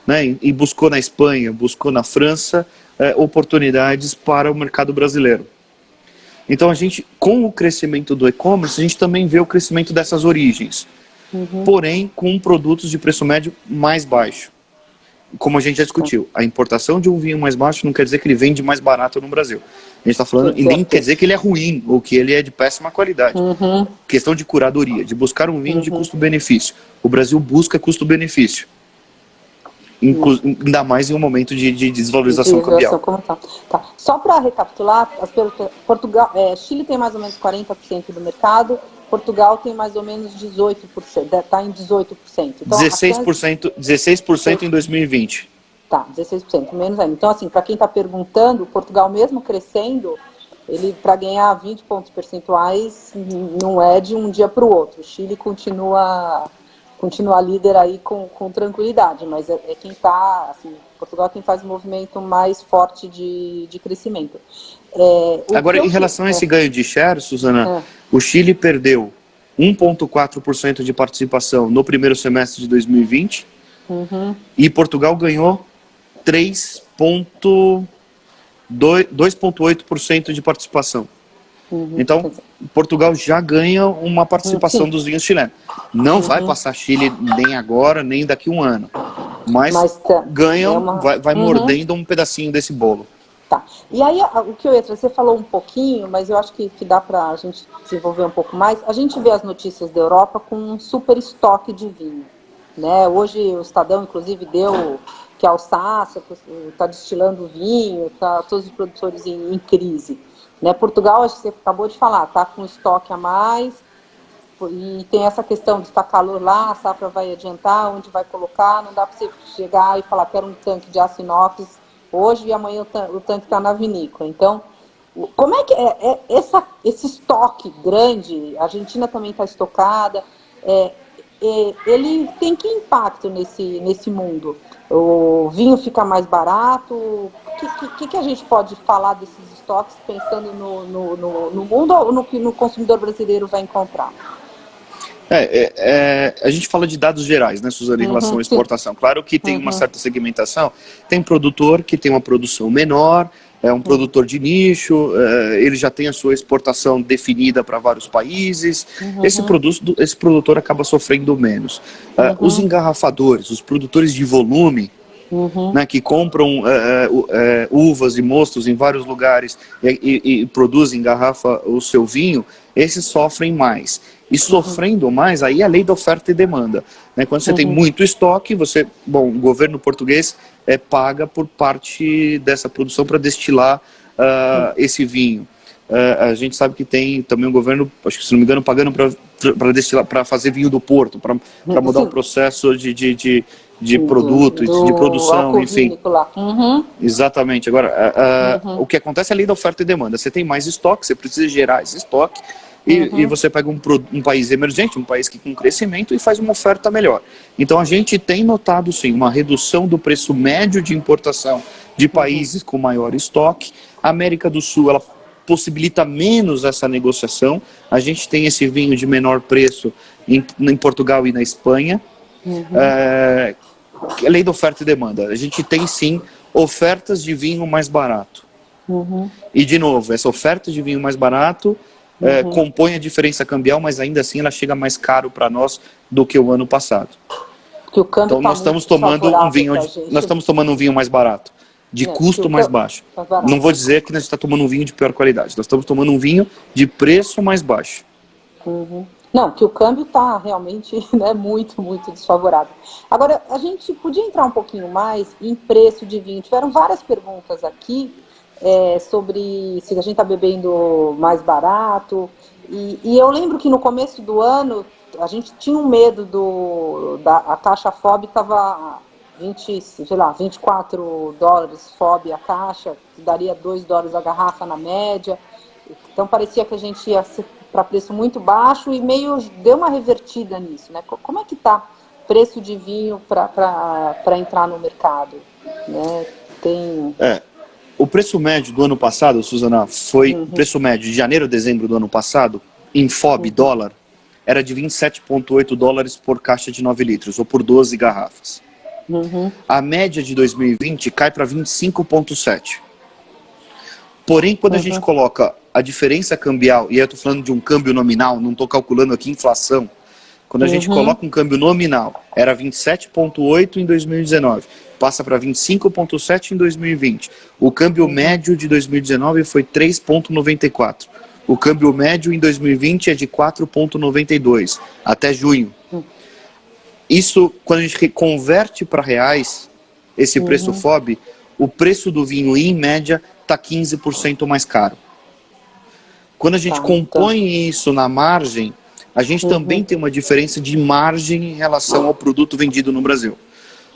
né? E buscou na Espanha, buscou na França oportunidades para o mercado brasileiro. Então a gente, com o crescimento do e-commerce, a gente também vê o crescimento dessas origens, porém com produtos de preço médio mais baixo. Como a gente já discutiu, a importação de um vinho mais baixo não quer dizer que ele vende mais barato no Brasil. A gente está falando, e nem quer dizer que ele é ruim, ou que ele é de péssima qualidade. Questão de curadoria, de buscar um vinho de custo-benefício. O Brasil busca custo-benefício. Ainda mais em um momento de desvalorização cambial. Tá. Só para recapitular, Chile tem mais ou menos 40% do mercado, Portugal tem mais ou menos 18%, está em 18%. Então, 16% em 2020. Tá, 16%, menos ainda. Então, assim, para quem está perguntando, Portugal mesmo crescendo, ele para ganhar 20 pontos percentuais não é de um dia para o outro. O Chile continua líder aí com tranquilidade, mas é quem está, assim, Portugal é quem faz o movimento mais forte de crescimento. Agora, em relação a esse ganho de share, Suzana, o Chile perdeu 1,4% de participação no primeiro semestre de 2020 e Portugal ganhou 2,8% de participação. Então, Portugal já ganha uma participação dos vinhos chilenos. Não vai passar Chile nem agora, nem daqui a um ano. Mas ganha, vai mordendo um pedacinho desse bolo. Tá. E aí, o que eu ia trazer, você falou um pouquinho, mas eu acho que dá para a gente desenvolver um pouco mais. A gente vê as notícias da Europa com um super estoque de vinho, né? Hoje o Estadão, inclusive, deu que a Alsácia está destilando vinho, tá todos os produtores em crise. Né? Portugal, acho que você acabou de falar, está com estoque a mais, e tem essa questão de estar calor lá, a safra vai adiantar, onde vai colocar, não dá para você chegar e falar, quero um tanque de aço inox hoje e amanhã o tanque está na vinícola. Então, como é que esse estoque grande, a Argentina também está estocada, ele tem que impacto nesse mundo? O vinho fica mais barato? O que a gente pode falar desses estoques pensando no mundo ou no que o consumidor brasileiro vai encontrar? A gente fala de dados gerais, né, Suzana, em relação à exportação. Claro que tem uma certa segmentação. Tem produtor que tem uma produção menor, é um produtor de nicho, ele já tem a sua exportação definida para vários países. Esse produtor acaba sofrendo menos. Os engarrafadores, os produtores de volume, né, que compram uvas e mostos em vários lugares e produzem, engarrafa o seu vinho, esses sofrem mais. E sofrendo mais, aí é a lei da oferta e demanda. Né? Quando você tem muito estoque, o governo português paga por parte dessa produção para destilar esse vinho. A gente sabe que tem também um governo, acho que se não me engano, pagando para destilar, para fazer vinho do Porto, para mudar o processo de produto, de produção, enfim. Exatamente. Agora, o que acontece é a lei da oferta e demanda. Você tem mais estoque, você precisa gerar esse estoque, e você pega um país emergente, um país que com crescimento, e faz uma oferta melhor. Então a gente tem notado sim uma redução do preço médio de importação de países com maior estoque. A América do Sul, ela possibilita menos essa negociação. A gente tem esse vinho de menor preço em Portugal e na Espanha. A lei da oferta e demanda. A gente tem sim ofertas de vinho mais barato. E de novo, essa oferta de vinho mais barato compõe a diferença cambial, mas ainda assim ela chega mais caro para nós do que o ano passado. Então nós estamos tomando um vinho mais barato, de custo mais baixo. Não vou dizer que nós estamos tomando um vinho de pior qualidade, nós estamos tomando um vinho de preço mais baixo. Não, que o câmbio está realmente, né, muito, muito desfavorável. Agora, a gente podia entrar um pouquinho mais em preço de vinho. Tiveram várias perguntas aqui sobre se a gente está bebendo mais barato. E eu lembro que no começo do ano a gente tinha um medo a taxa FOB estava 24 dólares FOB a caixa, que daria 2 dólares a garrafa na média. Então parecia que a gente ia para preço muito baixo e meio deu uma revertida nisso, né? Como é que está preço de vinho para entrar no mercado? Né? O preço médio do ano passado, Suzana, foi o preço médio de janeiro a dezembro do ano passado, em FOB dólar, era de 27,8 dólares por caixa de 9 litros, ou por 12 garrafas. A média de 2020 cai para 25,7. Porém, quando a gente coloca a diferença cambial, e eu estou falando de um câmbio nominal, não estou calculando aqui inflação, quando a gente coloca um câmbio nominal, era 27,8 em 2019, passa para 25,7 em 2020. O câmbio médio de 2019 foi 3,94. O câmbio médio em 2020 é de 4,92, até junho. Isso, quando a gente converte para reais, esse preço FOB, o preço do vinho, em média, está 15% mais caro. Quando a gente compõe isso na margem, a gente também tem uma diferença de margem em relação ao produto vendido no Brasil.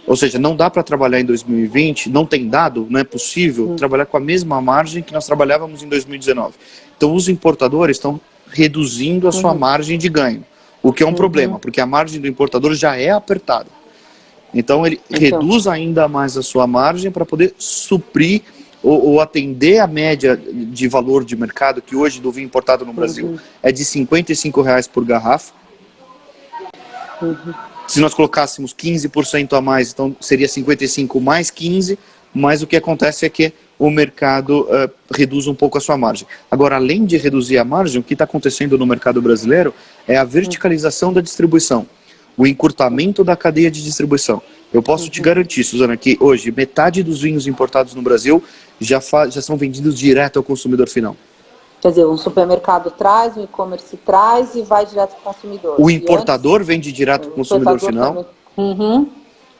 Ou seja, não dá para trabalhar em 2020, não tem dado, não é possível trabalhar com a mesma margem que nós trabalhávamos em 2019. Então os importadores estão reduzindo a sua margem de ganho, o que é um problema, porque a margem do importador já é apertada. Então ele reduz ainda mais a sua margem para poder suprir ou atender a média de valor de mercado, que hoje do vinho importado no Brasil é de R$55 por garrafa. Se nós colocássemos 15% a mais, então seria 55 mais 15, mas o que acontece é que o mercado reduz um pouco a sua margem. Agora, além de reduzir a margem, o que está acontecendo no mercado brasileiro é a verticalização da distribuição. o encurtamento da cadeia de distribuição. Eu posso te garantir, Suzana, que hoje metade dos vinhos importados no Brasil já são vendidos direto ao consumidor final. Quer dizer, um supermercado traz, um e-commerce traz e vai direto ao consumidor. O importador vende direto ao consumidor final,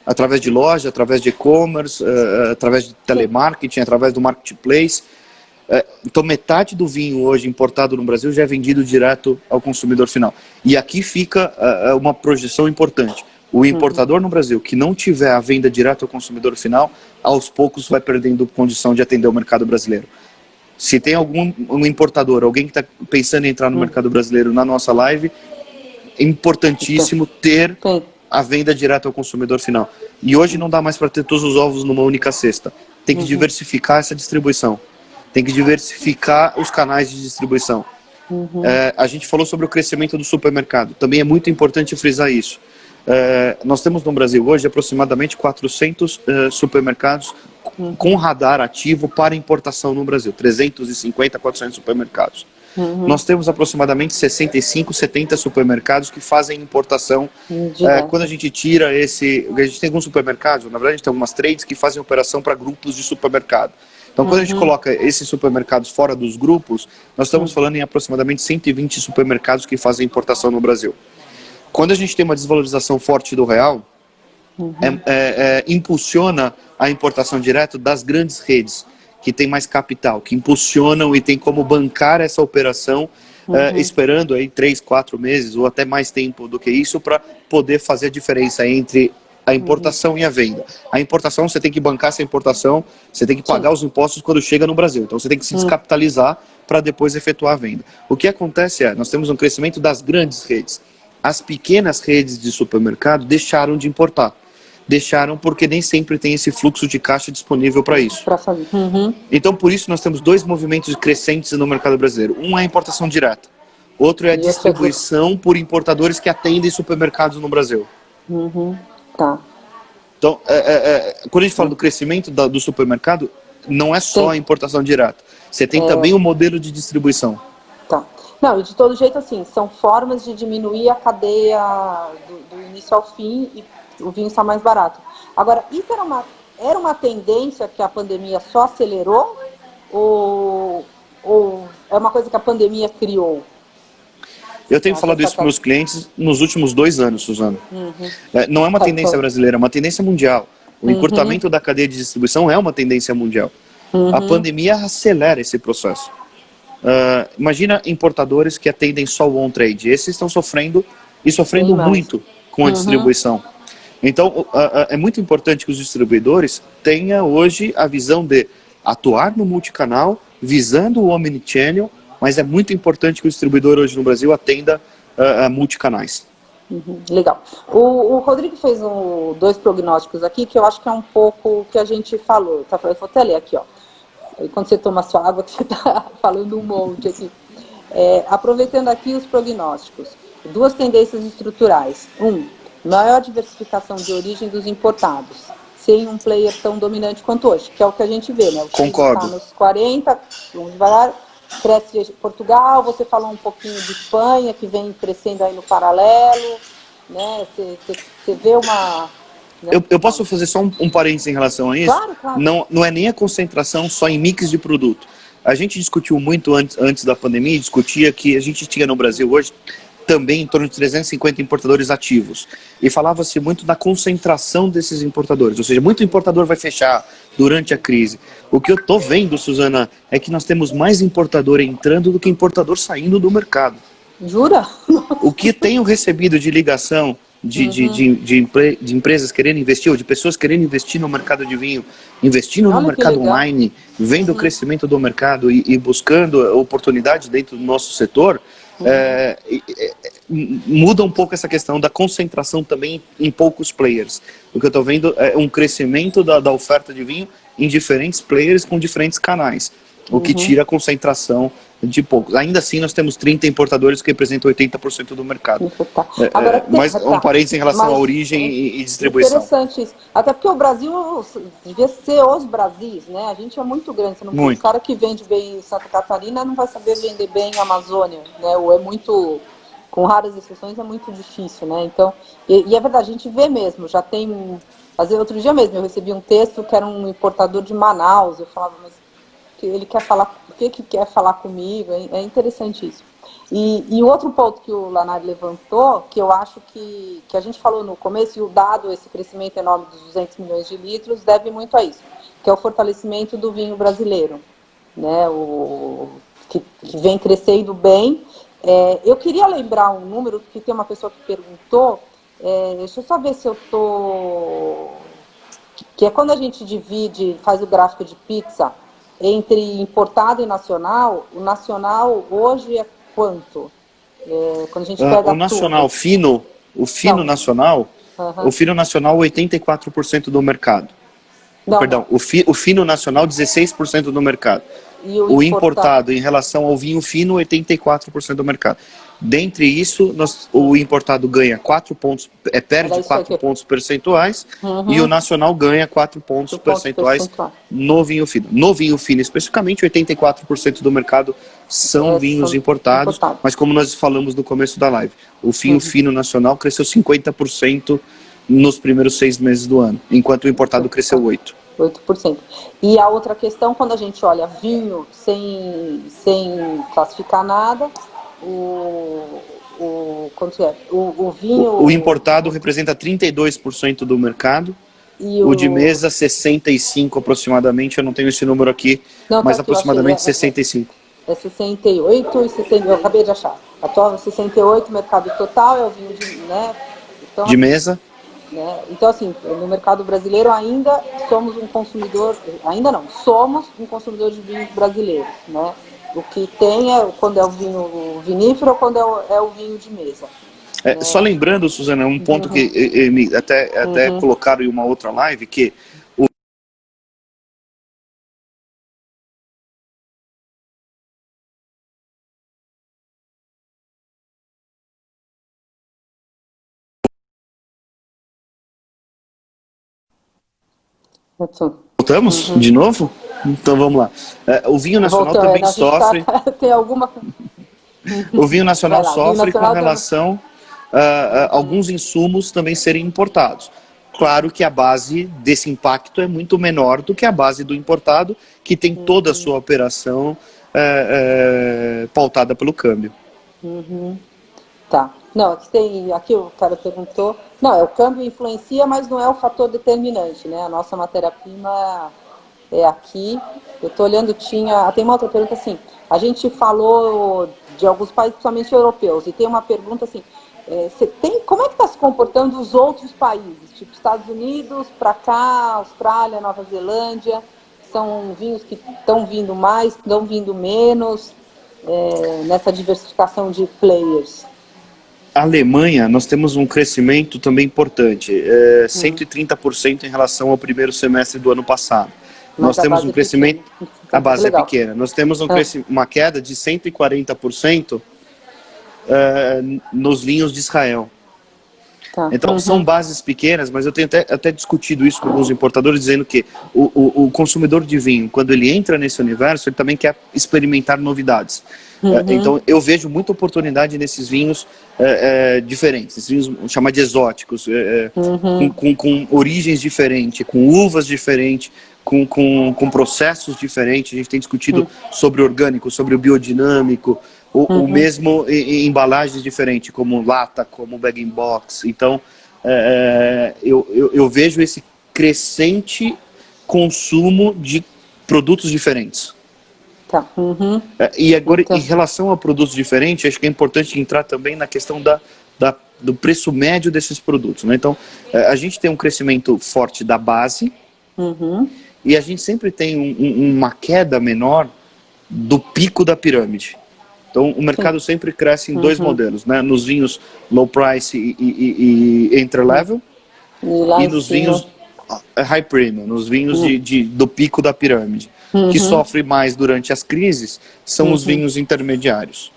através de loja, através de e-commerce, através de telemarketing, através do marketplace. Então, metade do vinho hoje importado no Brasil já é vendido direto ao consumidor final. E aqui fica uma projeção importante. O importador no Brasil que não tiver a venda direto ao consumidor final, aos poucos vai perdendo condição de atender o mercado brasileiro. Se tem um importador, alguém que está pensando em entrar no mercado brasileiro na nossa live, é importantíssimo ter a venda direta ao consumidor final. E hoje não dá mais para ter todos os ovos numa única cesta. Tem que diversificar essa distribuição. Tem que diversificar os canais de distribuição. A gente falou sobre o crescimento do supermercado. Também é muito importante frisar isso. Nós temos no Brasil hoje aproximadamente 400 supermercados com radar ativo para importação no Brasil. 350, 400 supermercados. Nós temos aproximadamente 65, 70 supermercados que fazem importação. Quando a gente tira a gente tem alguns supermercados, na verdade a gente tem algumas trades que fazem operação para grupos de supermercado. Então, quando a gente coloca esses supermercados fora dos grupos, nós estamos falando em aproximadamente 120 supermercados que fazem importação no Brasil. Quando a gente tem uma desvalorização forte do real, impulsiona a importação direta das grandes redes, que tem mais capital, que impulsionam e tem como bancar essa operação, esperando aí 3, 4 meses ou até mais tempo do que isso para poder fazer a diferença entre a importação e a venda. A importação, você tem que bancar essa importação, você tem que pagar os impostos quando chega no Brasil. Então, você tem que se descapitalizar para depois efetuar a venda. O que acontece nós temos um crescimento das grandes redes. As pequenas redes de supermercado deixaram de importar. Deixaram porque nem sempre tem esse fluxo de caixa disponível para isso. Então, por isso, nós temos dois movimentos crescentes no mercado brasileiro. Um é a importação direta. Outro é a distribuição por importadores que atendem supermercados no Brasil. Então, quando a gente fala do crescimento do supermercado, não é só a importação direta. Você tem também o modelo de distribuição. Não, e de todo jeito, assim, são formas de diminuir a cadeia do início ao fim e o vinho está mais barato. Agora, isso era uma tendência que a pandemia só acelerou ou é uma coisa que a pandemia criou? Eu tenho falado isso para meus clientes nos últimos 2 anos, Suzana. Não é uma tendência brasileira, é uma tendência mundial. O encurtamento da cadeia de distribuição é uma tendência mundial. A pandemia acelera esse processo. Imagina importadores que atendem só o on-trade. Esses estão sofrendo muito com a distribuição. Então, é muito importante que os distribuidores tenham hoje a visão de atuar no multicanal, visando o omnichannel, mas é muito importante que o distribuidor hoje no Brasil atenda a multicanais. Legal. O Rodrigo fez 2 prognósticos aqui que eu acho que é um pouco o que a gente falou. Eu vou até ler aqui, ó. Quando você toma sua água, que você está falando um monte aqui. Aproveitando aqui os prognósticos. 2 tendências estruturais. Maior diversificação de origem dos importados, sem um player tão dominante quanto hoje, que é o que a gente vê, né? O Concordo. Está nos 40, vamos devagar, cresce Portugal, você falou um pouquinho de Espanha, que vem crescendo aí no paralelo, né? Você vê uma... Né? Eu posso fazer só um parênteses em relação a isso? Claro. Não é nem a concentração só em mix de produto. A gente discutiu muito antes da pandemia, discutia que a gente tinha no Brasil hoje também em torno de 350 importadores ativos. E falava-se muito da concentração desses importadores, ou seja, muito importador vai fechar durante a crise. O que eu estou vendo, Suzana, é que nós temos mais importador entrando do que importador saindo do mercado. Jura? O que tenho recebido de ligação de empresas querendo investir, ou de pessoas querendo investir no mercado de vinho, investindo no mercado online, vendo o crescimento do mercado e buscando oportunidade dentro do nosso setor, muda um pouco essa questão da concentração também em poucos players. O que eu estou vendo é um crescimento da oferta de vinho em diferentes players com diferentes canais, o que tira a concentração de poucos. Ainda assim, nós temos 30 importadores que representam 80% do mercado. Agora, mas um parênteses em relação à origem e distribuição. Interessante isso. Até porque o Brasil devia ser os Brasis, né? A gente é muito grande. Você não muito. O cara que vende bem em Santa Catarina não vai saber vender bem em Amazônia, né? Ou é muito com raras exceções, é muito difícil, né? Então, e é verdade, a gente vê mesmo, já tem... Outro dia mesmo eu recebi um texto que era um importador de Manaus, eu falava, mas que ele quer falar, por que quer falar comigo? É interessante isso. E o outro ponto que o Lanari levantou, que eu acho que a gente falou no começo, e o dado, esse crescimento enorme dos 200 milhões de litros, deve muito a isso, que é o fortalecimento do vinho brasileiro, né? Que vem crescendo bem. Eu queria lembrar um número, que tem uma pessoa que perguntou, deixa eu só ver se eu estou... Que é quando a gente divide, faz o gráfico de pizza, entre importado e nacional, o nacional hoje é quanto? Quando a gente pega o nacional tudo. fino, o fino Não. nacional, o fino nacional 84% do mercado. Não, Perdão, não. o fino nacional 16% do mercado. E O importado em relação ao vinho fino 84% do mercado. Dentre isso, o importado ganha 4 pontos, perde 4 pontos percentuais, e o nacional ganha 4 pontos percentuais no vinho fino. No vinho fino, especificamente, 84% do mercado são vinhos importados, mas como nós falamos no começo da live, o vinho fino nacional cresceu 50% nos primeiros 6 meses do ano, enquanto o importado cresceu 8%. 8%. E a outra questão, quando a gente olha vinho sem classificar nada, quanto é? O vinho... O importado representa 32% do mercado, o de mesa 65% aproximadamente, eu não tenho esse número aqui, não, mas tá aqui, aproximadamente 65%. É 68 e 60, eu acabei de achar. Atual 68, mercado total, é o vinho de, né? Então, de mesa. Né? Então, assim, no mercado brasileiro ainda somos um consumidor, ainda não, somos um consumidor de vinhos brasileiros, né? O que tem é quando é o vinho vinífero ou quando é o vinho de mesa. Né? Só lembrando, Suzana, um ponto que até colocaram em uma outra live, que Voltamos de novo? Então vamos lá. O vinho nacional também sofre. Tem alguma... O vinho nacional sofre com relação a alguns insumos também serem importados. Claro que a base desse impacto é muito menor do que a base do importado, que tem toda a sua operação pautada pelo câmbio. Tá. Não, aqui o cara perguntou. Não, o câmbio influencia, mas não é o fator determinante, né? A nossa matéria-prima é aqui. Eu estou olhando, tem uma outra pergunta assim. A gente falou de alguns países, principalmente europeus, e tem uma pergunta assim, como é que está se comportando os outros países? Tipo, Estados Unidos, para cá, Austrália, Nova Zelândia, são vinhos que estão vindo mais, estão vindo menos, nessa diversificação de players? A Alemanha, nós temos um crescimento também importante, 130% em relação ao primeiro semestre do ano passado. Nós temos um crescimento, a base é pequena, nós temos uma queda de 140% nos vinhos de Israel. Tá. Então, são bases pequenas, mas eu tenho até discutido isso com alguns importadores, dizendo que o consumidor de vinho, quando ele entra nesse universo, ele também quer experimentar novidades. Então, eu vejo muita oportunidade nesses vinhos diferentes, esses vinhos chamados de exóticos, com origens diferentes, com uvas diferentes, com processos diferentes. A gente tem discutido sobre o orgânico, sobre o biodinâmico, o mesmo em embalagens diferentes, como lata, como bag-in-box. Então, eu vejo esse crescente consumo de produtos diferentes. Tá. E agora, em relação a produtos diferentes, acho que é importante entrar também na questão do preço médio desses produtos, né? Então, a gente tem um crescimento forte da base, e a gente sempre tem uma queda menor do pico da pirâmide. Então, o mercado sempre cresce em dois modelos, né? Nos vinhos low price e entry level, e nos vinhos high premium, nos vinhos do pico da pirâmide. Que sofrem mais durante as crises são os vinhos intermediários.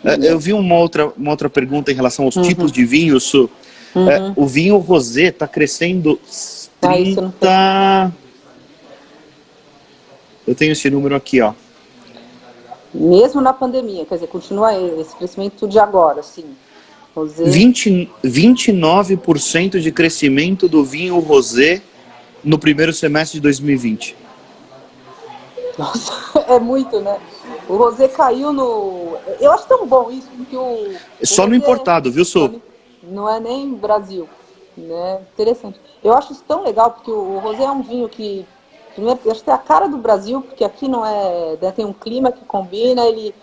Eu vi uma outra pergunta em relação aos tipos de vinhos. O vinho rosé está crescendo 30... Eu tenho esse número aqui, ó. Mesmo na pandemia, quer dizer, continua esse crescimento de agora, assim. Rosé... 29% de crescimento do vinho rosé no primeiro semestre de 2020. Nossa, é muito, né? O rosé caiu no... Eu acho tão bom isso, porque só no importado, viu, Su? Não é nem Brasil, né? Interessante. Eu acho isso tão legal, porque o rosé é um vinho que... Primeiro, acho que é a cara do Brasil, porque aqui não é... Né, tem um clima que combina, ele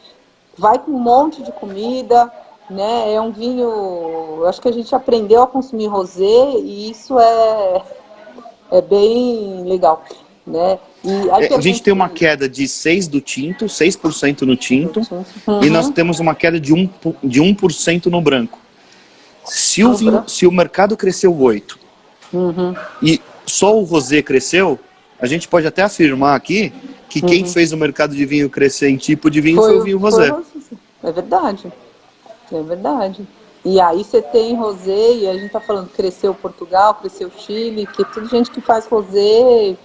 vai com um monte de comida, né? É um vinho... Acho que a gente aprendeu a consumir rosé e isso é bem legal, né? E aí a gente tem uma queda de 6% do tinto, 6% no tinto, e nós temos uma queda de 1% no branco. Se o mercado cresceu 8% e só o rosé cresceu, a gente pode até afirmar aqui que quem fez o mercado de vinho crescer em tipo de vinho foi o vinho rosé. É verdade, é verdade. E aí você tem rosé, e a gente tá falando, cresceu Portugal, cresceu Chile, que é tudo gente que faz rosé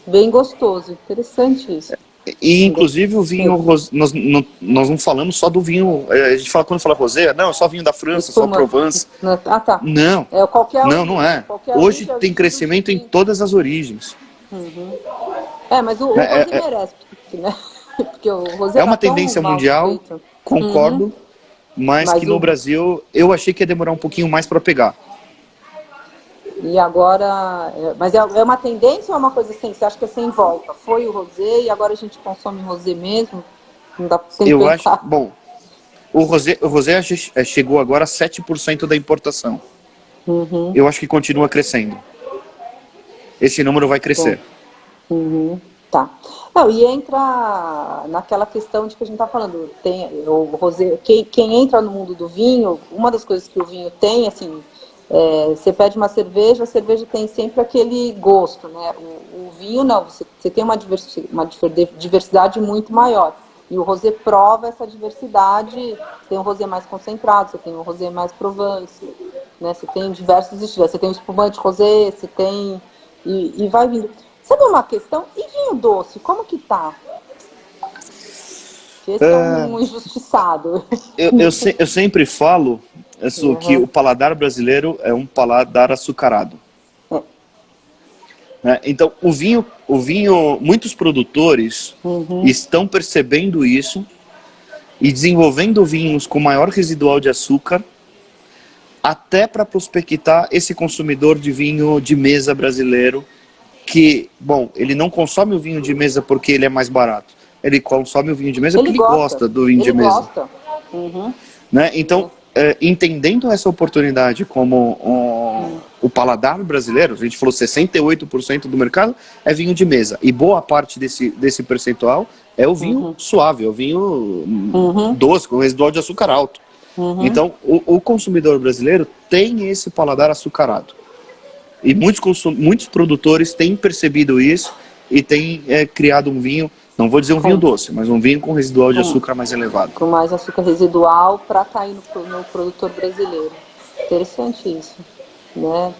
bem gostoso. Interessante isso. E inclusive o vinho, nós não falamos só do vinho, a gente fala, quando fala rosé, não, é só vinho da França, só Provence. Ah, tá. Não, não é. Hoje tem crescimento em todas as origens. Mas o rosé merece, né? Porque o rosé é uma tendência mundial, concordo, mas que no Brasil eu achei que ia demorar um pouquinho mais para pegar. E agora, mas é uma tendência ou é uma coisa assim, você acha que é sem volta? Foi o rosé e agora a gente consome rosé mesmo? Não dá pra eu acho, bom, o rosé chegou agora a 7% da importação. Eu acho que continua crescendo. Esse número vai crescer. Tá. Não, e entra naquela questão de que a gente tá falando, tem o rosé, quem entra no mundo do vinho, uma das coisas que o vinho tem, assim, você pede uma cerveja, a cerveja tem sempre aquele gosto, né? O vinho não, você tem uma diversidade muito maior. E o rosé prova essa diversidade. Você tem um rosé mais concentrado, você tem um rosé mais Provence, né? Você tem diversos estilos, você tem o espumante rosé, você tem... E vai vindo. Sabe uma questão? E vinho doce, como que tá? Esse é um injustiçado. Eu sempre falo que o paladar brasileiro é um paladar açucarado. Então, o vinho, muitos produtores estão percebendo isso e desenvolvendo vinhos com maior residual de açúcar, até para prospectar esse consumidor de vinho de mesa brasileiro, que, bom, ele não consome o vinho de mesa porque ele é mais barato. Ele consome o vinho de mesa porque ele gosta do vinho de mesa. Né? Então, entendendo essa oportunidade como o paladar brasileiro, a gente falou 68% do mercado é vinho de mesa. E boa parte desse percentual é o vinho suave, é o vinho doce, com residual de açúcar alto. Então, o consumidor brasileiro tem esse paladar açucarado. E muitos produtores têm percebido isso e têm criado um vinho, não vou dizer um vinho doce, mas um vinho com residual de açúcar mais elevado. Com mais açúcar residual para cair no produtor brasileiro. Interessante isso, né?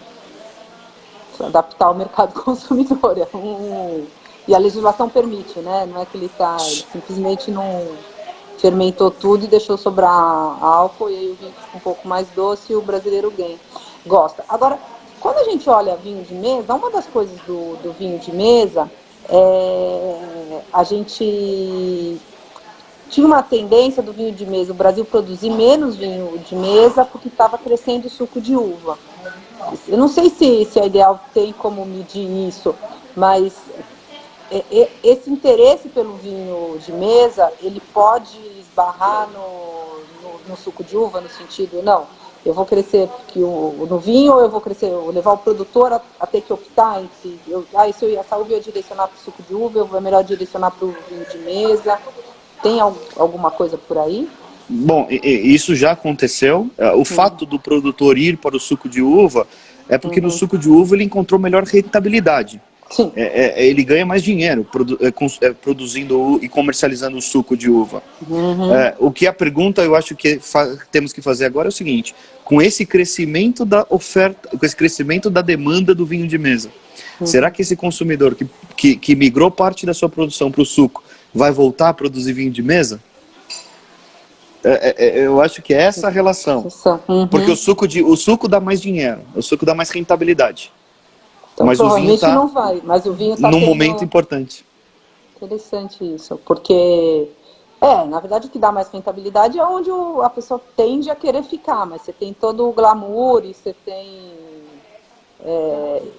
Adaptar ao mercado consumidor. E a legislação permite, né? Não é que ele simplesmente não fermentou tudo e deixou sobrar álcool e aí o vinho fica um pouco mais doce e o brasileiro gosta. Agora, quando a gente olha vinho de mesa, uma das coisas do vinho de mesa a gente tinha uma tendência do vinho de mesa, o Brasil produzir menos vinho de mesa porque estava crescendo o suco de uva. Eu não sei se a Ideal tem como medir isso, mas esse interesse pelo vinho de mesa, ele pode esbarrar no suco de uva, no sentido, não, eu vou crescer no vinho, ou eu vou levar o produtor a ter que optar entre, essa uva eu ia direcionar para o suco de uva, eu vou melhor direcionar para o vinho de mesa. Tem alguma coisa por aí? Bom, isso já aconteceu. O fato do produtor ir para o suco de uva é porque no suco de uva ele encontrou melhor rentabilidade. Sim. Ele ganha mais dinheiro produzindo e comercializando o suco de uva. O que a pergunta eu acho que temos que fazer agora é o seguinte: com esse crescimento da oferta, com esse crescimento da demanda do vinho de mesa, será que esse consumidor que migrou parte da sua produção para o suco vai voltar a produzir vinho de mesa? Eu acho que é essa a relação. Porque o suco dá mais dinheiro, o suco dá mais rentabilidade. Então, mas o vinho tá não vai, mas o vinho tá num momento importante. Interessante isso, porque na verdade o que dá mais rentabilidade é onde a pessoa tende a querer ficar, mas você tem todo o glamour e você tem,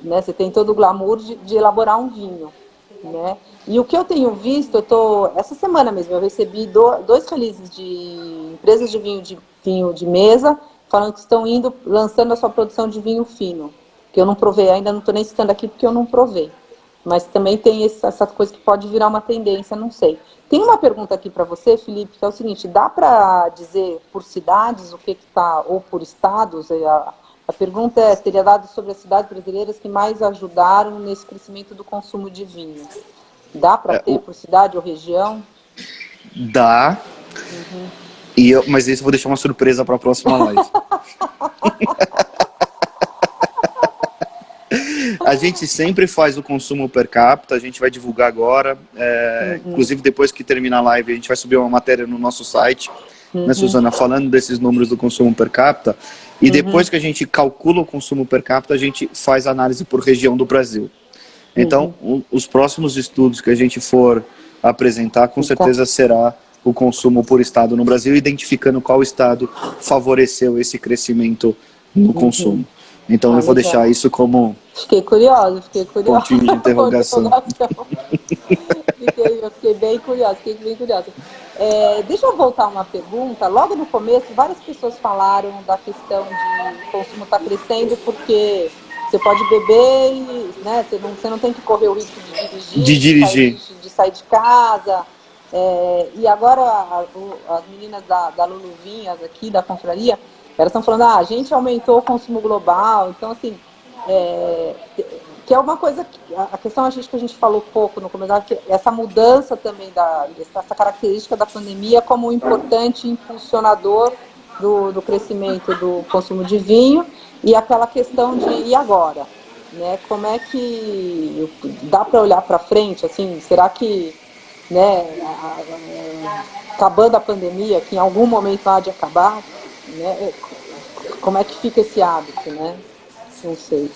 você tem todo o glamour de elaborar um vinho, né? E o que eu tenho visto, essa semana mesmo, eu recebi 2 releases de empresas de vinho de mesa, falando que estão lançando a sua produção de vinho fino, que eu não provei ainda, não estou nem citando aqui porque eu não provei. Mas também tem essa coisa que pode virar uma tendência, não sei. Tem uma pergunta aqui para você, Felipe, que é o seguinte, dá para dizer por cidades o que está, ou por estados? A pergunta seria dada sobre as cidades brasileiras que mais ajudaram nesse crescimento do consumo de vinho. Dá para ter por cidade ou região? Dá. Mas isso eu vou deixar uma surpresa para a próxima live. A gente sempre faz o consumo per capita, a gente vai divulgar agora. Inclusive, depois que terminar a live, a gente vai subir uma matéria no nosso site, né, Suzana, falando desses números do consumo per capita. E depois que a gente calcula o consumo per capita, a gente faz análise por região do Brasil. Então, os próximos estudos que a gente for apresentar, com certeza será o consumo por estado no Brasil, identificando qual estado favoreceu esse crescimento no consumo. Então, eu vou deixar isso como... Fiquei curiosa. Pontinho de interrogação. Eu fiquei bem curiosa, deixa eu voltar uma pergunta. Logo no começo, várias pessoas falaram da questão de o consumo está crescendo porque... Você pode beber e você não tem que correr o risco de dirigir. De sair de casa. E agora as meninas da Lulu Vinhas aqui, da confraria, elas estão falando, a gente aumentou o consumo global. Então, assim, que é uma coisa que a questão acho que a gente falou pouco no começo, que essa mudança também, essa característica da pandemia como um importante impulsionador do crescimento do consumo de vinho. E aquela questão de, e agora? Né? Como é que dá para olhar para frente? Assim, será que, acabando a pandemia, que em algum momento há de acabar, né? Como é que fica esse hábito? Né? Não sei.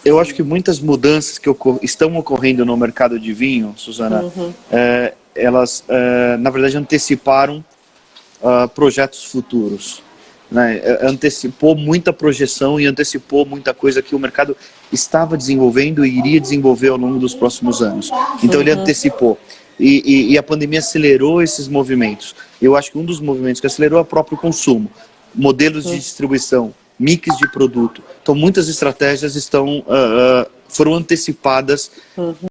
Eu acho que muitas mudanças que estão ocorrendo no mercado de vinho, Suzana, elas, na verdade, anteciparam projetos futuros. Né, antecipou muita projeção e antecipou muita coisa que o mercado estava desenvolvendo e iria desenvolver ao longo dos próximos anos. Então ele antecipou. E a pandemia acelerou esses movimentos. Eu acho que um dos movimentos que acelerou é o próprio consumo. Modelos de distribuição, mix de produto. Então muitas estratégias foram antecipadas